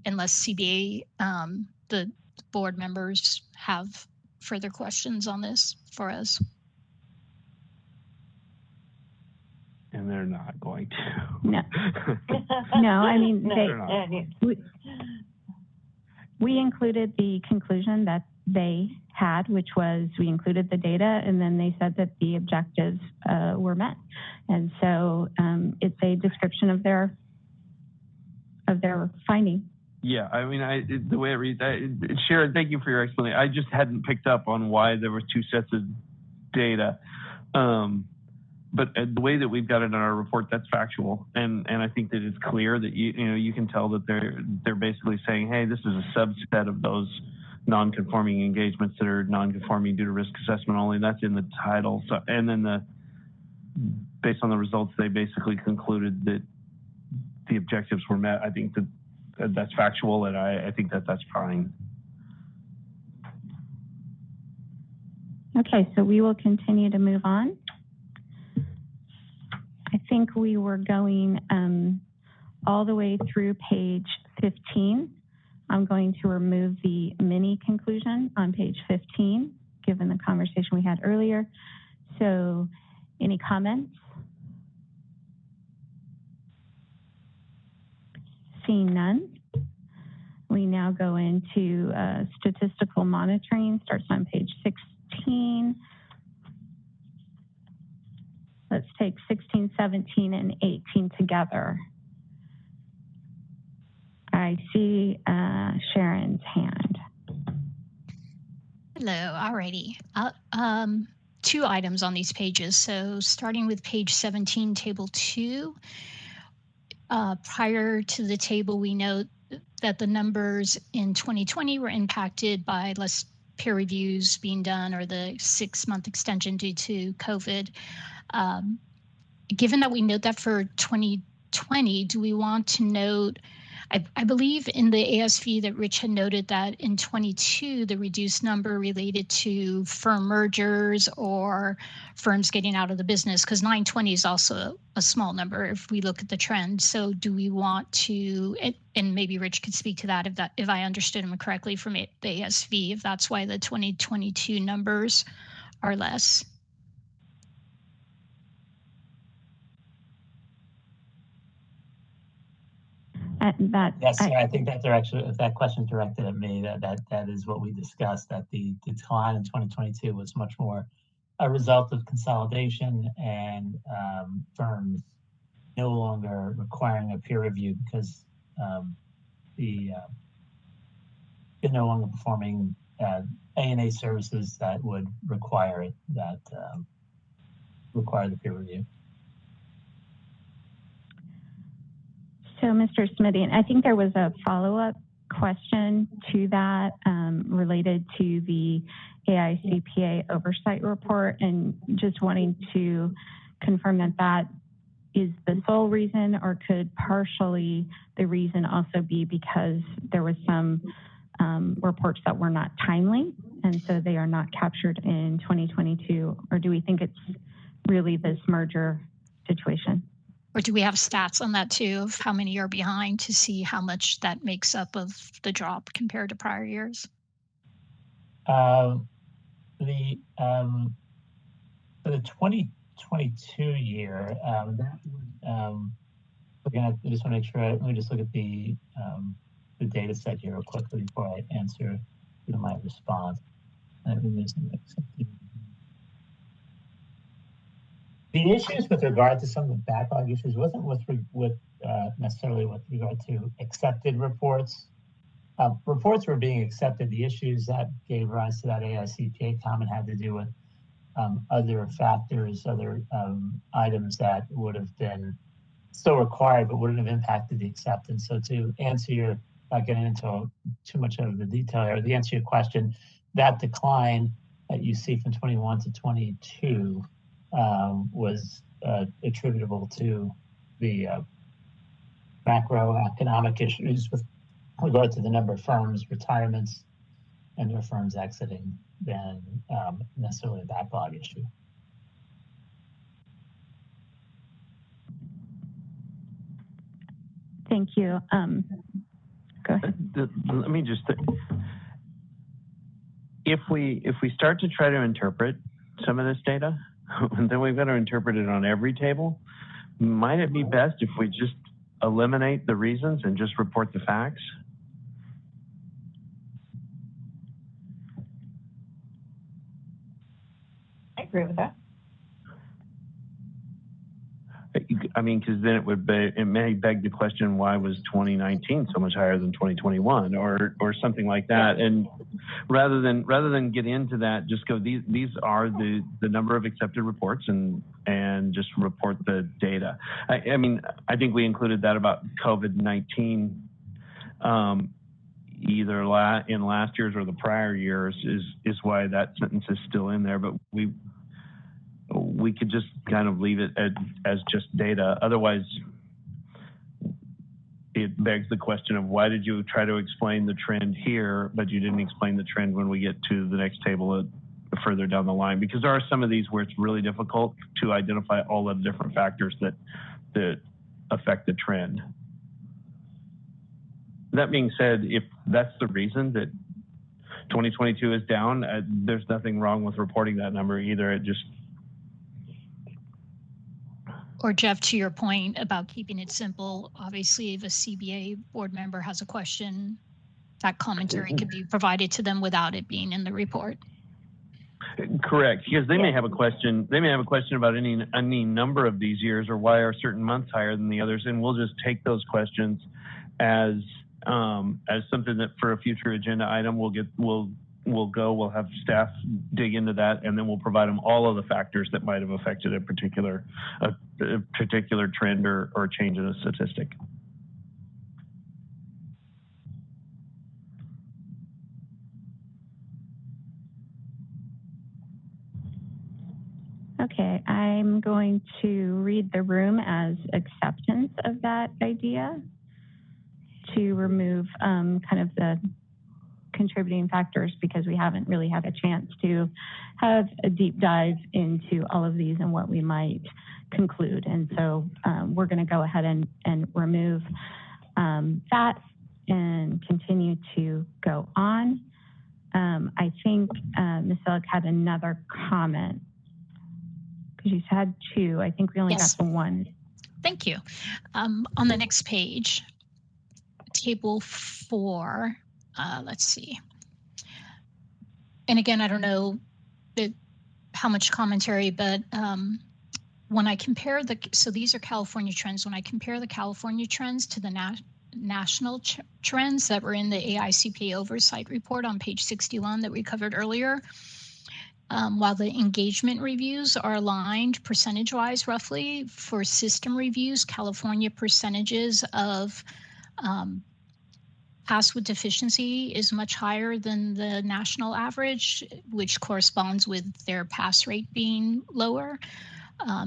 Unless CBA, the board members have further questions on this for us. And they're not going to. No. No, I mean, we included the conclusion that they had, which was we included the data, and then they said that the objectives were met. And so it's a description of their finding. Yeah, I mean, the way it reads, Sharon, thank you for your explanation. I just hadn't picked up on why there were two sets of data. But the way that we've got it in our report, that's factual. And I think that it's clear that, you can tell that they're basically saying, hey, this is a subset of those non-conforming engagements that are non-conforming due to risk assessment only. That's in the title. So, and then based on the results, they basically concluded that the objectives were met. I think that's factual, and I think that's fine. Okay, so we will continue to move on. I think we were going all the way through page 15. I'm going to remove the mini conclusion on page 15, given the conversation we had earlier. So any comments? Seeing none, we now go into statistical monitoring, starts on page 16. Let's take 16, 17, and 18 together. I see Sharon's hand. Hello, alrighty. Two items on these pages. So starting with page 17, table 2. Prior to the table, we note that the numbers in 2020 were impacted by less peer reviews being done or the 6-month extension due to COVID. Given that we note that for 2020, do we want to note, I believe in the ASV that Rich had noted that in 22, the reduced number related to firm mergers or firms getting out of the business, because 920 is also a small number if we look at the trend. So do we want to, and maybe Rich could speak to that if I understood him correctly from the ASV, if that's why the 2022 numbers are less. Yes, I think that they're actually, if that question directed at me, that is what we discussed, that the decline in 2022 was much more a result of consolidation and firms no longer requiring a peer review because they're no longer performing A&A services that would require it, that require the peer review. So, Mr. Smithy, I think there was a follow-up question to that related to the AICPA oversight report, and just wanting to confirm that is the sole reason, or could partially the reason also be because there was some reports that were not timely, and so they are not captured in 2022? Or do we think it's really this merger situation? Or do we have stats on that too, of how many are behind, to see how much that makes up of the drop compared to prior years? For the 2022 year, that would, again, I just want to make sure, let me just look at the data set here real quickly before I answer my response. The issues with regard to some of the backlog issues wasn't necessarily with regard to accepted reports. Reports were being accepted. The issues that gave rise to that AICPA comment had to do with other factors, other items that would have been still required, but wouldn't have impacted the acceptance. So to answer your, not getting into too much of the detail here, to answer your question, that decline that you see from 21 to 22 was attributable to the macroeconomic issues with regard to the number of firms, retirements, and their firms exiting, than necessarily a backlog issue. Thank you. Go ahead. Let me just, if we start to try to interpret some of this data, then we've got to interpret it on every table. Might it be best if we just eliminate the reasons and just report the facts? I agree with that. I mean, because then it may beg the question, why was 2019 so much higher than 2021, or something like that? And rather than get into that, just go, these are the number of accepted reports, and just report the data. I mean, I think we included that about COVID-19 either in last year's or the prior years is why that sentence is still in there, but we could just kind of leave it as just data. Otherwise, it begs the question of, why did you try to explain the trend here, but you didn't explain the trend when we get to the next table further down the line? Because there are some of these where it's really difficult to identify all the different factors that affect the trend. That being said, if that's the reason that 2022 is down, there's nothing wrong with reporting that number either. It just... Or Jeff, to your point about keeping it simple, obviously if a CBA board member has a question, that commentary could be provided to them without it being in the report. Correct, because they may have a question. They may have a question about any number of these years, or why are certain months higher than the others, and we'll just take those questions as something that for a future agenda item we'll have staff dig into that, and then we'll provide them all of the factors that might have affected a particular trend or change in a statistic. Okay, I'm going to read the room as acceptance of that idea, to remove kind of the contributing factors, because we haven't really had a chance to have a deep dive into all of these and what we might conclude. And so we're going to go ahead and remove that and continue to go on. I think Ms. Selleck had another comment, because you had two. I think we only got the one. Thank you. On the next page, table 4, let's see. And again, I don't know how much commentary, but when I compare so these are California trends. When I compare the California trends to the national trends that were in the AICPA Oversight report on page 61 that we covered earlier, while the engagement reviews are aligned percentage-wise roughly, for system reviews, California percentages of pass with deficiency is much higher than the national average, which corresponds with their pass rate being lower.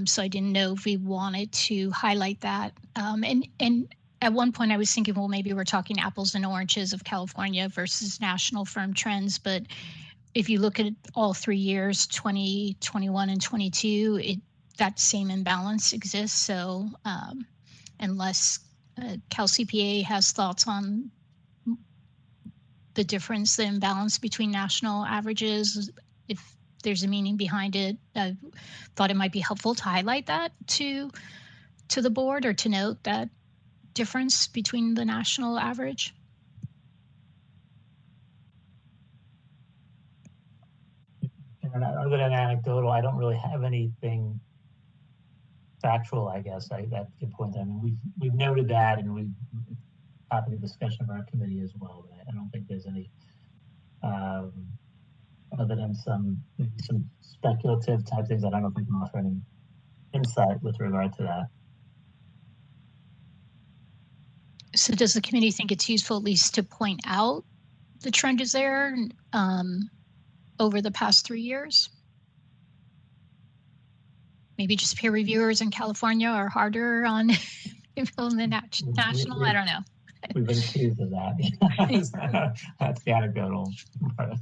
So I didn't know if we wanted to highlight that. And at one point I was thinking, well, maybe we're talking apples and oranges of California versus national firm trends. But if you look at all 3 years, 20, 21, and 22, that same imbalance exists. So unless Cal CPA has thoughts on the difference, the imbalance between national averages, if there's a meaning behind it, I thought it might be helpful to highlight that to the board, or to note that difference between the national average. And other than anecdotal, I don't really have anything factual, I guess. That's a good point. I mean, we've noted that, and we've topic of discussion of our committee as well. But I don't think there's any other than some speculative type things. I don't know if we can offer any insight with regard to that. So does the committee think it's useful at least to point out the trend is there over the past 3 years? Maybe just peer reviewers in California are harder on people in the national. I don't know. We've been accused of that. That's the anecdotal part.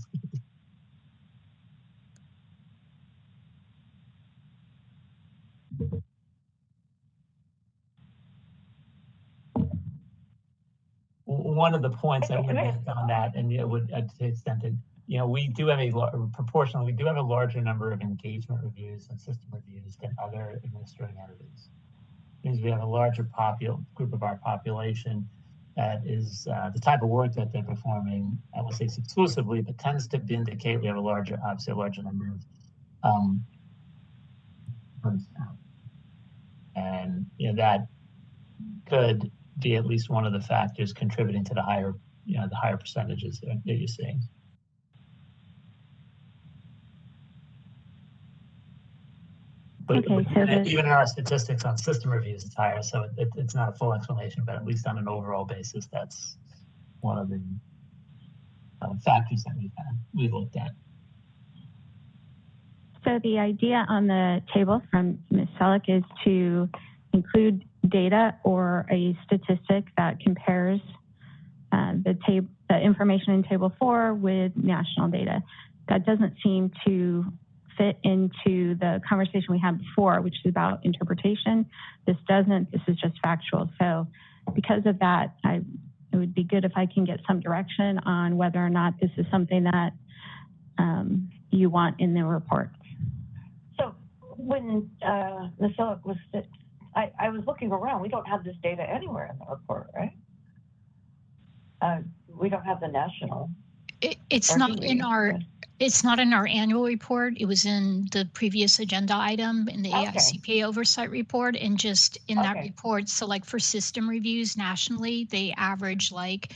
One of the points I would make on that, and it would, to the extent that, we do have proportionally, we do have a larger number of engagement reviews and system reviews than other administrating entities. It means we have a larger group of our population that is the type of work that they're performing, I won't say exclusively, but tends to indicate we have obviously a larger number of and that could be at least one of the factors contributing to the higher percentages that you're seeing. But even in our statistics on system reviews, it's higher, so it's not a full explanation, but at least on an overall basis, that's one of the factors that we've looked at. So the idea on the table from Ms. Selleck is to include data or a statistic that compares the information in Table 4 with national data. That doesn't seem to fit into the conversation we had before, which is about interpretation. This doesn't. This is just factual. So because of that, it would be good if I can get some direction on whether or not this is something that you want in the report. So when Ms. Selleck was, I was looking around. We don't have this data anywhere in the report, right? We don't have the national. It's not in our. It's not in our annual report. It was in the previous agenda item in the AICPA oversight report, and just in that report. So like for system reviews nationally, they average like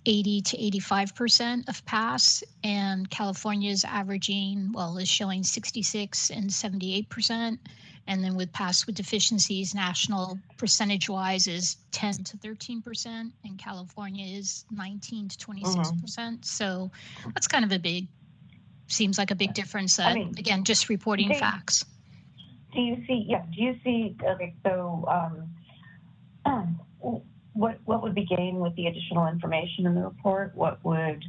80 to 85% of pass, and California is averaging, is showing 66 and 78%. And then with pass with deficiencies, national percentage-wise is 10 to 13%, and California is 19 to 26%. So that's kind of seems like a big difference. Again, just reporting facts. Do you see? Okay, so what would be gained with the additional information in the report? What would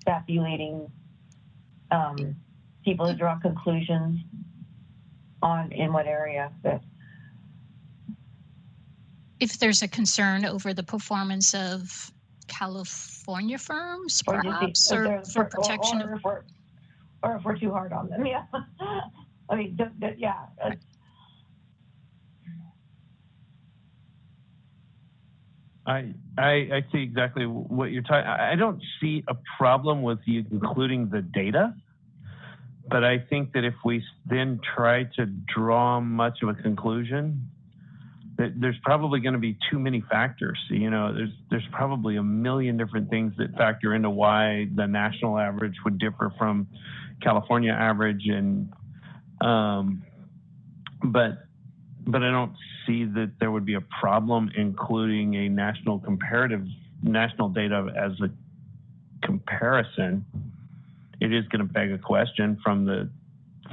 that be leading people to draw conclusions on, in what area? If there's a concern over the performance of California firms, perhaps, or for protection of, or if we're too hard on them, yeah. I mean, yeah. I see exactly what you're talking. I don't see a problem with you including the data, but I think that if we then try to draw much of a conclusion, that there's probably going to be too many factors. There's probably a million different things that factor into why the national average would differ from California average, and but I don't see that there would be a problem including a national data as a comparison. It is going to beg a question from the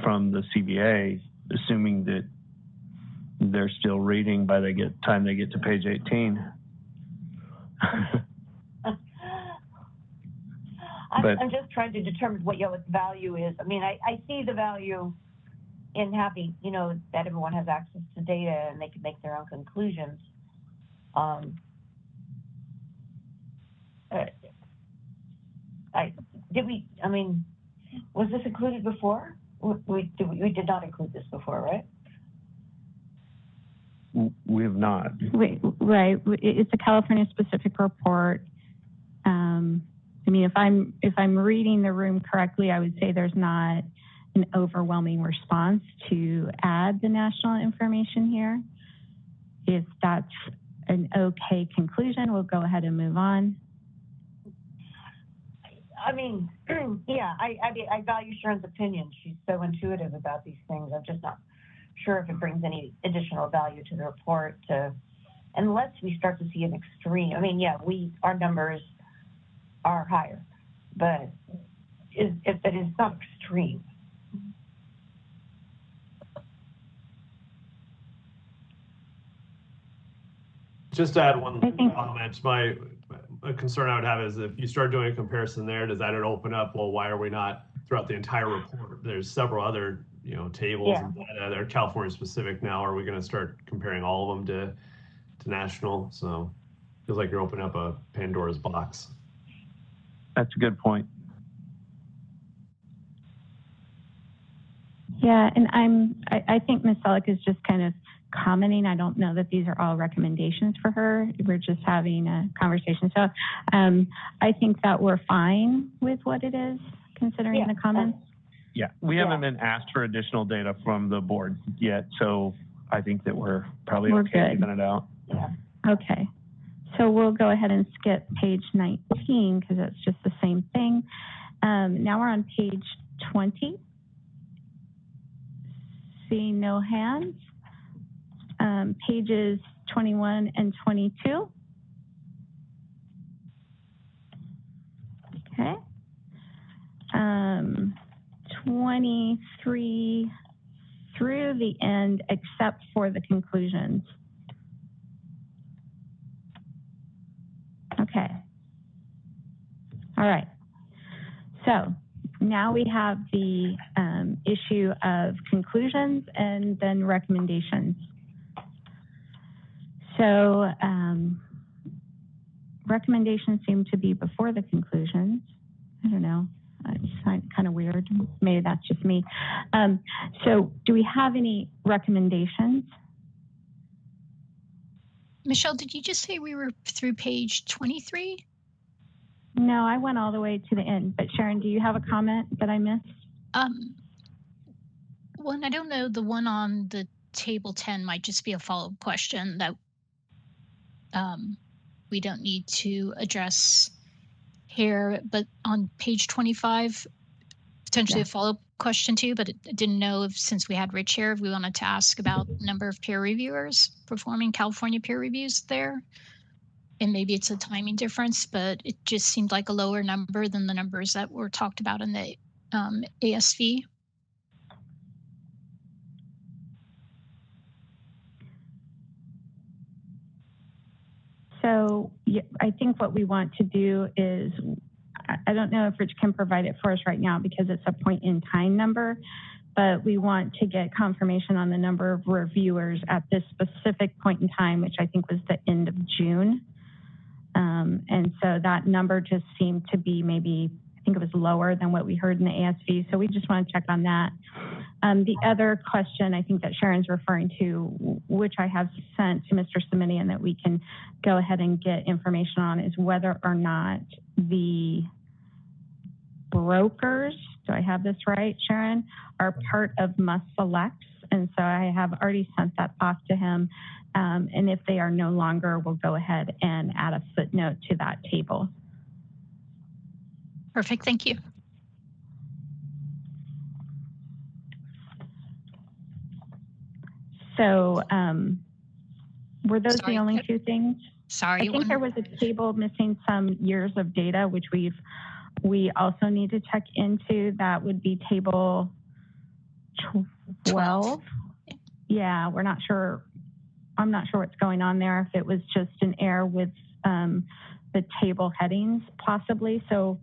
CBA assuming that they're still reading by the time they get to page 18. I'm just trying to determine what its value is. I mean, I see the value in having, that everyone has access to data and they can make their own conclusions. Was this included before? We did not include this before, right? We have not. Right. It's a California specific report. I mean, if I'm reading the room correctly, I would say there's not an overwhelming response to add the national information here. If that's an okay conclusion, we'll go ahead and move on. I mean, yeah, I value Sharon's opinion. She's so intuitive about these things. I'm just not sure if it brings any additional value to the report, unless we start to see an extreme. I mean, yeah, our numbers are higher, but it is not extreme. Just to add one comment, a concern I would have is if you start doing a comparison there, does that open up, well, why are we not throughout the entire report? There's several other, tables and data that are California specific now. Are we going to start comparing all of them to national? So it feels like you're opening up a Pandora's box. That's a good point. Yeah, and I think Ms. Selleck is just kind of commenting. I don't know that these are all recommendations for her. We're just having a conversation. So I think that we're fine with what it is, considering the comments. Yeah, we haven't been asked for additional data from the board yet, so I think that we're probably okay leaving it out. Yeah. Okay. So we'll go ahead and skip page 19 because that's just the same thing. Now we're on page 20. Seeing no hands. Pages 21 and 22. Okay. 23 through the end, except for the conclusions. Okay. All right. So now we have the issue of conclusions and then recommendations. So recommendations seem to be before the conclusions. I don't know. It's kind of weird. Maybe that's just me. So do we have any recommendations? Michelle, did you just say we were through page 23? No, I went all the way to the end. But Sharon, do you have a comment that I missed? One, I don't know. The one on the table 10 might just be a follow-up question that we don't need to address here. But on page 25, potentially a follow-up question too. But I didn't know if, since we had Rich here, if we wanted to ask about the number of peer reviewers performing California peer reviews there. And maybe it's a timing difference, but it just seemed like a lower number than the numbers that were talked about in the ASV. So I think what we want to do is, I don't know if Rich can provide it for us right now because it's a point in time number, but we want to get confirmation on the number of reviewers at this specific point in time, which I think was the end of June. And so that number just seemed to be maybe, I think it was lower than what we heard in the ASV. So we just want to check on that. The other question I think that Sharon's referring to, which I have sent to Mr. Simonian that we can go ahead and get information on, is whether or not the brokers, do I have this right, Sharon, are part of Must Selects. And so I have already sent that off to him. And if they are no longer, we'll go ahead and add a footnote to that table. Perfect, thank you. So were those the only two things? Sorry. I think there was a table missing some years of data, which we also need to check into. That would be table 12. Yeah, we're not sure. I'm not sure what's going on there. If it was just an error with the table headings, possibly. So,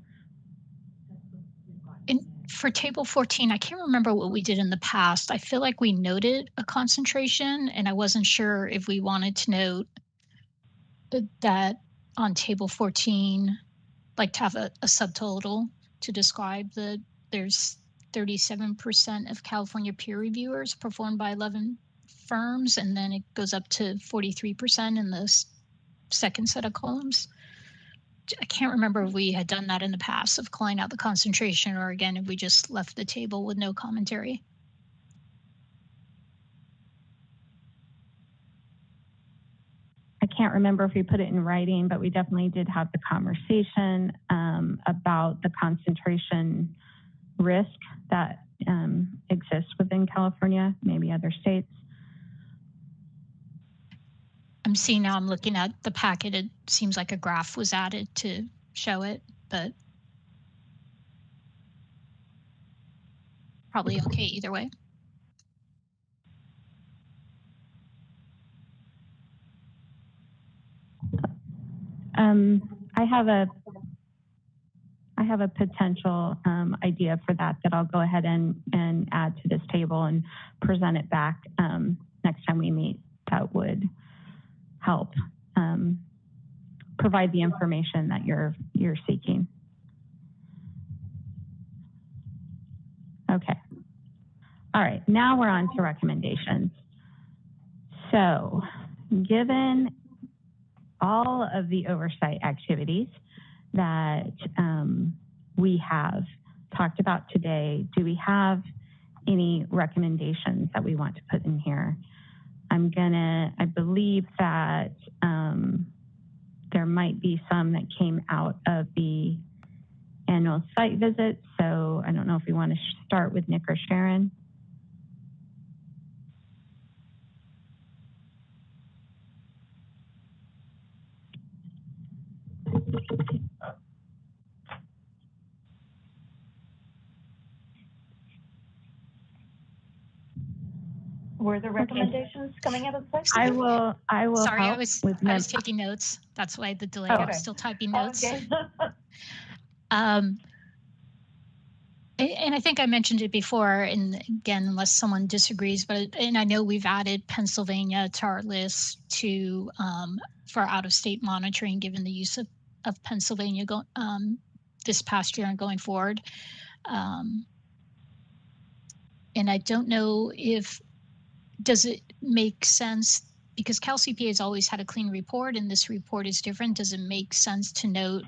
for table 14, I can't remember what we did in the past. I feel like we noted a concentration, and I wasn't sure if we wanted to note that on table 14, like to have a subtotal to describe there's 37% of California peer reviewers performed by 11 firms, and then it goes up to 43% in the second set of columns. I can't remember if we had done that in the past of calling out the concentration, or again, if we just left the table with no commentary. I can't remember if we put it in writing, but we definitely did have the conversation about the concentration risk that exists within California, maybe other states. I'm seeing now, I'm looking at the packet, it seems like a graph was added to show it, but probably okay either way. I have a potential idea for that I'll go ahead and add to this table and present it back next time we meet. That would help provide the information that you're seeking. Okay. All right, now we're on to recommendations. So, given all of the oversight activities that we have talked about today, do we have any recommendations that we want to put in here? I believe that there might be some that came out of the annual site visit. So I don't know if we want to start with Nick or Sharon. Were the recommendations coming out of the site? I will. Sorry, help I was taking notes. That's why the delay. I was still typing notes. Okay. And I think I mentioned it before, and again, unless someone disagrees, and I know we've added Pennsylvania to our list for out-of-state monitoring, given the use of Pennsylvania this past year and going forward. And I don't know does it make sense, because Cal CPA has always had a clean report and this report is different, does it make sense to note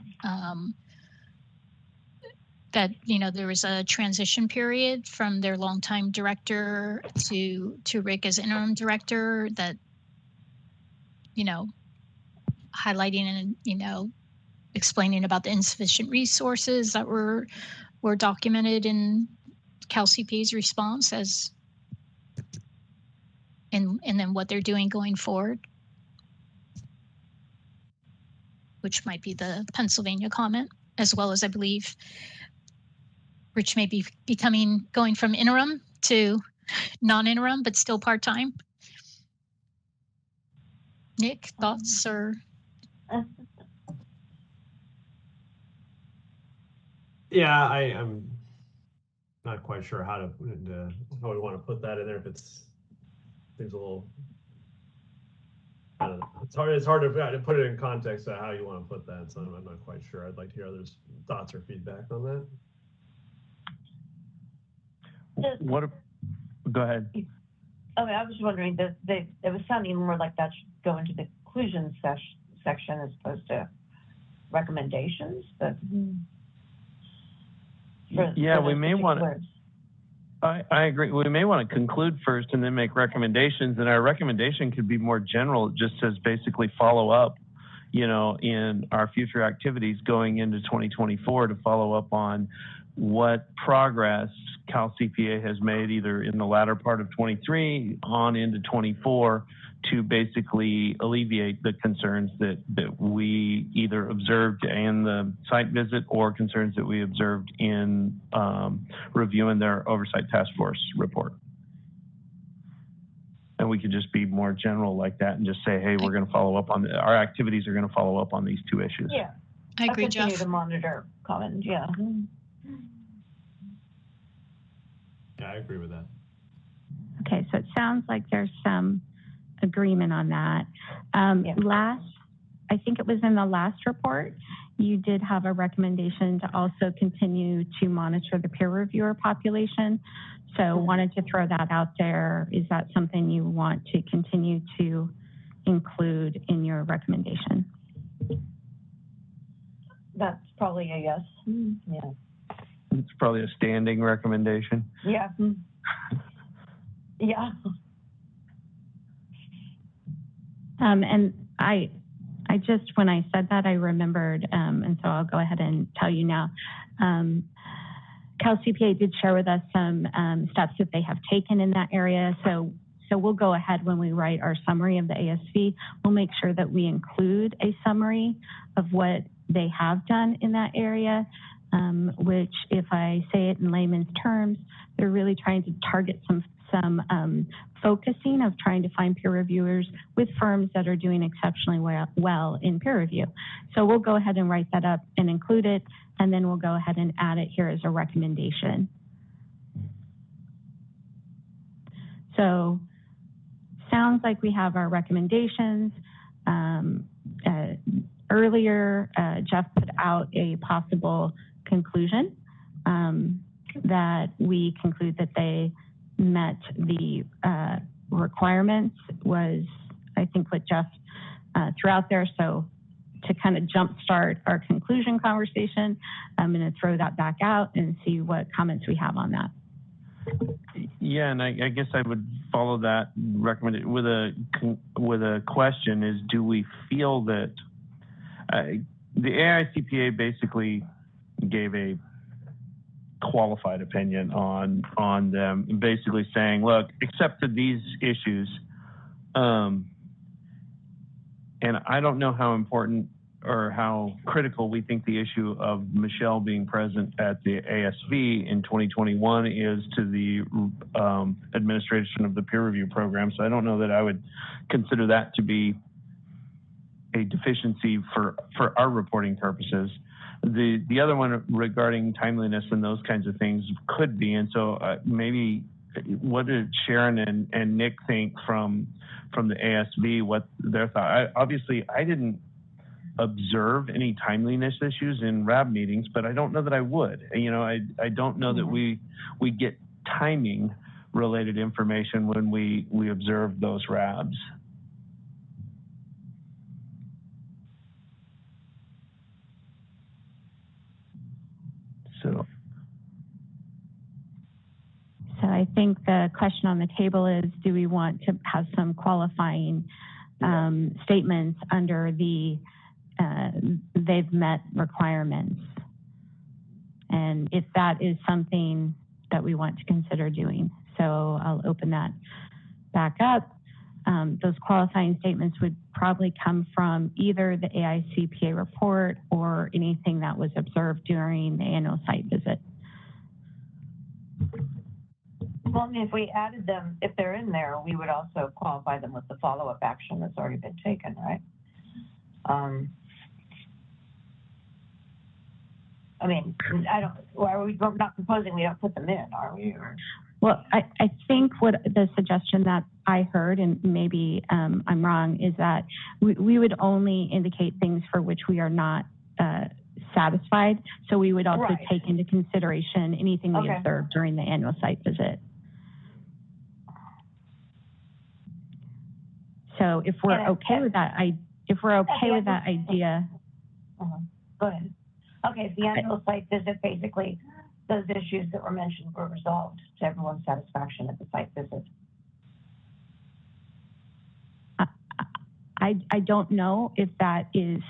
that there was a transition period from their longtime director to Rick as interim director, that highlighting and explaining about the insufficient resources that were documented in Cal CPA's response and then what they're doing going forward, which might be the Pennsylvania comment, as well as I believe Rich may be going from interim to non-interim, but still part-time. Nick, thoughts or? Yeah, I'm not quite sure how we want to put that in there. If seems a little, I don't know. It's hard to put it in context of how you want to put that. So I'm not quite sure. I'd like to hear others' thoughts or feedback on that. Go ahead. Okay, I was wondering that it was sounding more like that should go into the conclusion section as opposed to recommendations, but we may want to. I agree. We may want to conclude first and then make recommendations. And our recommendation could be more general. It just says basically follow up, in our future activities going into 2024 to follow up on what progress Cal CPA has made either in the latter part of 23 on into 24 to basically alleviate the concerns that we either observed in the site visit or concerns that we observed in reviewing their oversight task force report. we could just be more general like that and just say, hey, we're going to follow up on our activities are going to follow up on these two issues. Yeah. I agree, continue Jeff. to monitor Commons, yeah. Yeah, I agree with that. Okay, so it sounds like there's some agreement on that. I think it was in the last report, you did have a recommendation to also continue to monitor the peer reviewer population. So wanted to throw that out there. Is that something you want to continue to include in your recommendation? That's probably a yes. Yeah. It's probably a standing recommendation. Yeah. Yeah. And I just, when I said that, I remembered, and so I'll go ahead and tell you now. Cal CPA did share with us some steps that they have taken in that area. So we'll go ahead when we write our summary of the ASV, we'll make sure that we include a summary of what they have done in that area, which, if I say it in layman's terms, they're really trying to target some focusing of trying to find peer reviewers with firms that are doing exceptionally well in peer review. So we'll go ahead and write that up and include it, and then we'll go ahead and add it here as a recommendation. So sounds like we have our recommendations. Earlier, Jeff put out a possible conclusion that we conclude that they met the requirements was, I think, what Jeff threw out there. So to kind of jumpstart our conclusion conversation, I'm going to throw that back out and see what comments we have on that. Yeah, and I guess I would follow that recommendation with a question: is do we feel that the AICPA basically gave a qualified opinion on them, basically saying, look, except for these issues, and I don't know how important or how critical we think the issue of Michelle being present at the ASV in 2021 is to the administration of the peer review program. So I don't know that I would consider that to be a deficiency for our reporting purposes. The other one regarding timeliness and those kinds of things could be. And so maybe what did Sharon and Nick think from the ASV, what their thought? Obviously, I didn't observe any timeliness issues in RAB meetings, but I don't know that I would. You know, I don't know that we get timing related information when we observe those RABs. So I think the question on the table is, do we want to have some qualifying statements under the they've met requirements? And if that is something that we want to consider doing. So I'll open that back up. Those qualifying statements would probably come from either the AICPA report or anything that was observed during the annual site visit. Well, I mean, if we added them, if they're in there, we would also qualify them with the follow-up action that's already been taken, right? I mean, we're not proposing we don't put them in, are we? Or? Well, I think what the suggestion that I heard, and maybe I'm wrong, is that we would only indicate things for which we are not satisfied. So we would also take into consideration anything we observed during the annual site visit. So if we're okay with that, with that idea. Go ahead. Okay, the annual site visit, basically, those issues that were mentioned were resolved to everyone's satisfaction at the site visit. I don't know if that is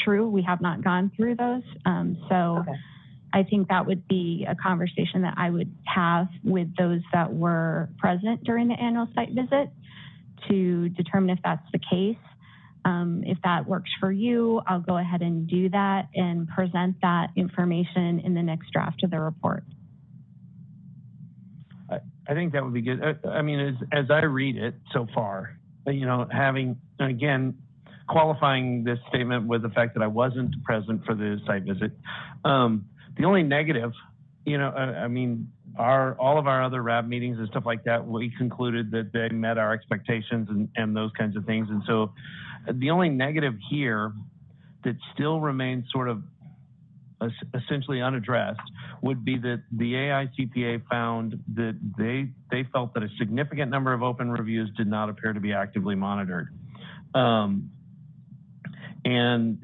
true. We have not gone through those. I think that would be a conversation that I would have with those that were present during the annual site visit to determine if that's the case. If that works for you, I'll go ahead and do that and present that information in the next draft of the report. I think that would be good. I mean, as I read it so far, you know, having, again, qualifying this statement with the fact that I wasn't present for the site visit. The only negative, you know, I mean, all of our other RAB meetings and stuff like that, we concluded that they met our expectations and those kinds of things. And so the only negative here that still remains sort of essentially unaddressed would be that the AICPA found that they felt that a significant number of open reviews did not appear to be actively monitored. And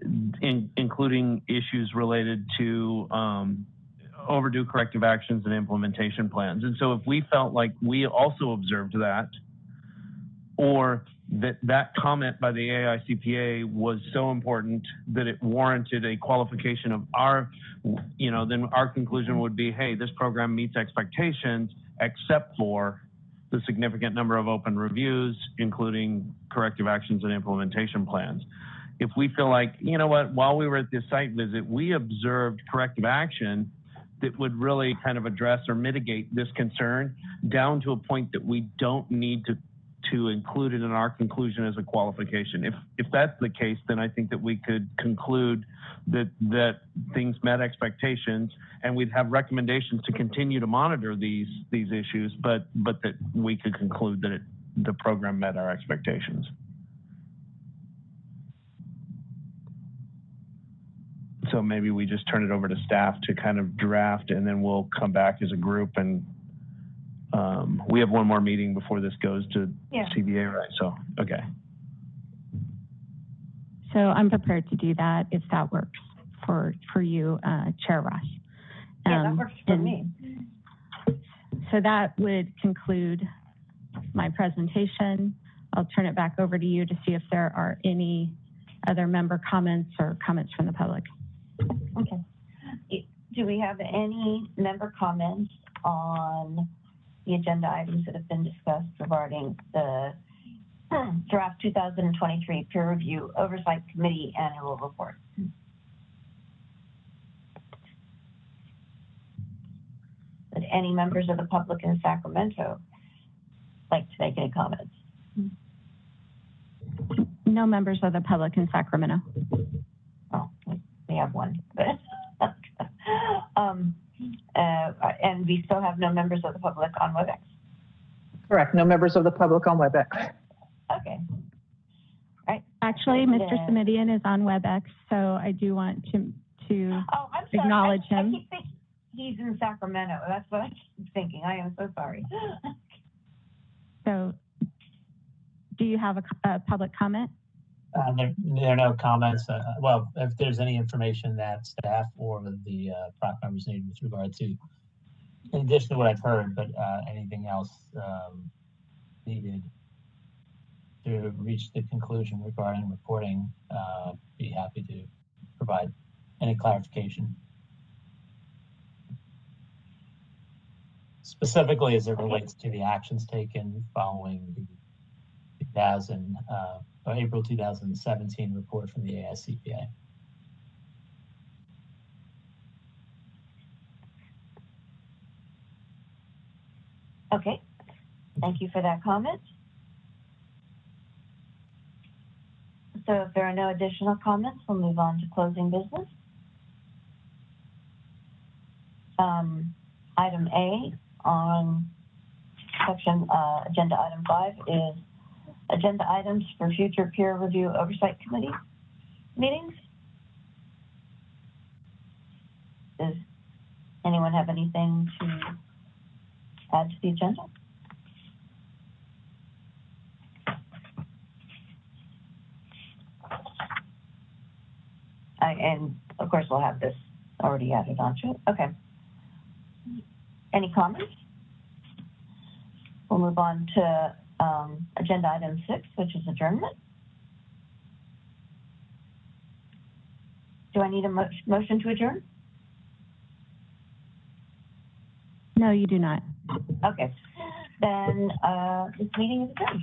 including issues related to overdue corrective actions and implementation plans. And so if we felt like we also observed that, or that comment by the AICPA was so important that it warranted a qualification of our, you know, then our conclusion would be, hey, this program meets expectations, except for the significant number of open reviews, including corrective actions and implementation plans. If we feel like, you know what, while we were at this site visit, we observed corrective action that would really kind of address or mitigate this concern down to a point that we don't need to include it in our conclusion as a qualification. If that's the case, then I think that we could conclude that things met expectations, and we'd have recommendations to continue to monitor these issues, but that we could conclude that the program met our expectations. So maybe we just turn it over to staff to kind of draft, and then we'll come back as a group. And we have one more meeting before this goes to CBA, right? So, okay. So I'm prepared to do that if that works for you, Chair Ross. Yeah, that works for me. So that would conclude my presentation. I'll turn it back over to you to see if there are any other member comments or comments from the public. Okay. Do we have any member comments on the agenda items that have been discussed regarding the draft 2023 Peer Review Oversight Committee Annual Report? Would any members of the public in Sacramento like to make any comments? No members of the public in Sacramento. Oh, we have one. And we still have no members of the public on WebEx. Correct. No members of the public on WebEx. Okay. Right. Actually, Mr. Simidian is on WebEx, so I do want to I'm sorry. acknowledge him. I keep thinking he's in Sacramento. That's what I keep thinking. I am so sorry. So, do you have a public comment? There are no comments. Well, if there's any information that staff or the PROC members need with regard to, in addition to what I've heard, but anything else needed to reach the conclusion regarding reporting, be happy to provide any clarification. Specifically as it relates to the actions taken following the April 2017 report from the AICPA. Okay, thank you for that comment. So if there are no additional comments, we'll move on to closing business. Item A on section agenda item 5 is agenda items for future peer review oversight committee meetings. Does anyone have anything to add to the agenda? And of course, we'll have this already added onto it. Okay. Any comments? We'll move on to agenda item 6, which is adjournment. Do I need a motion to adjourn? No, you do not. Okay. Then this meeting is adjourned.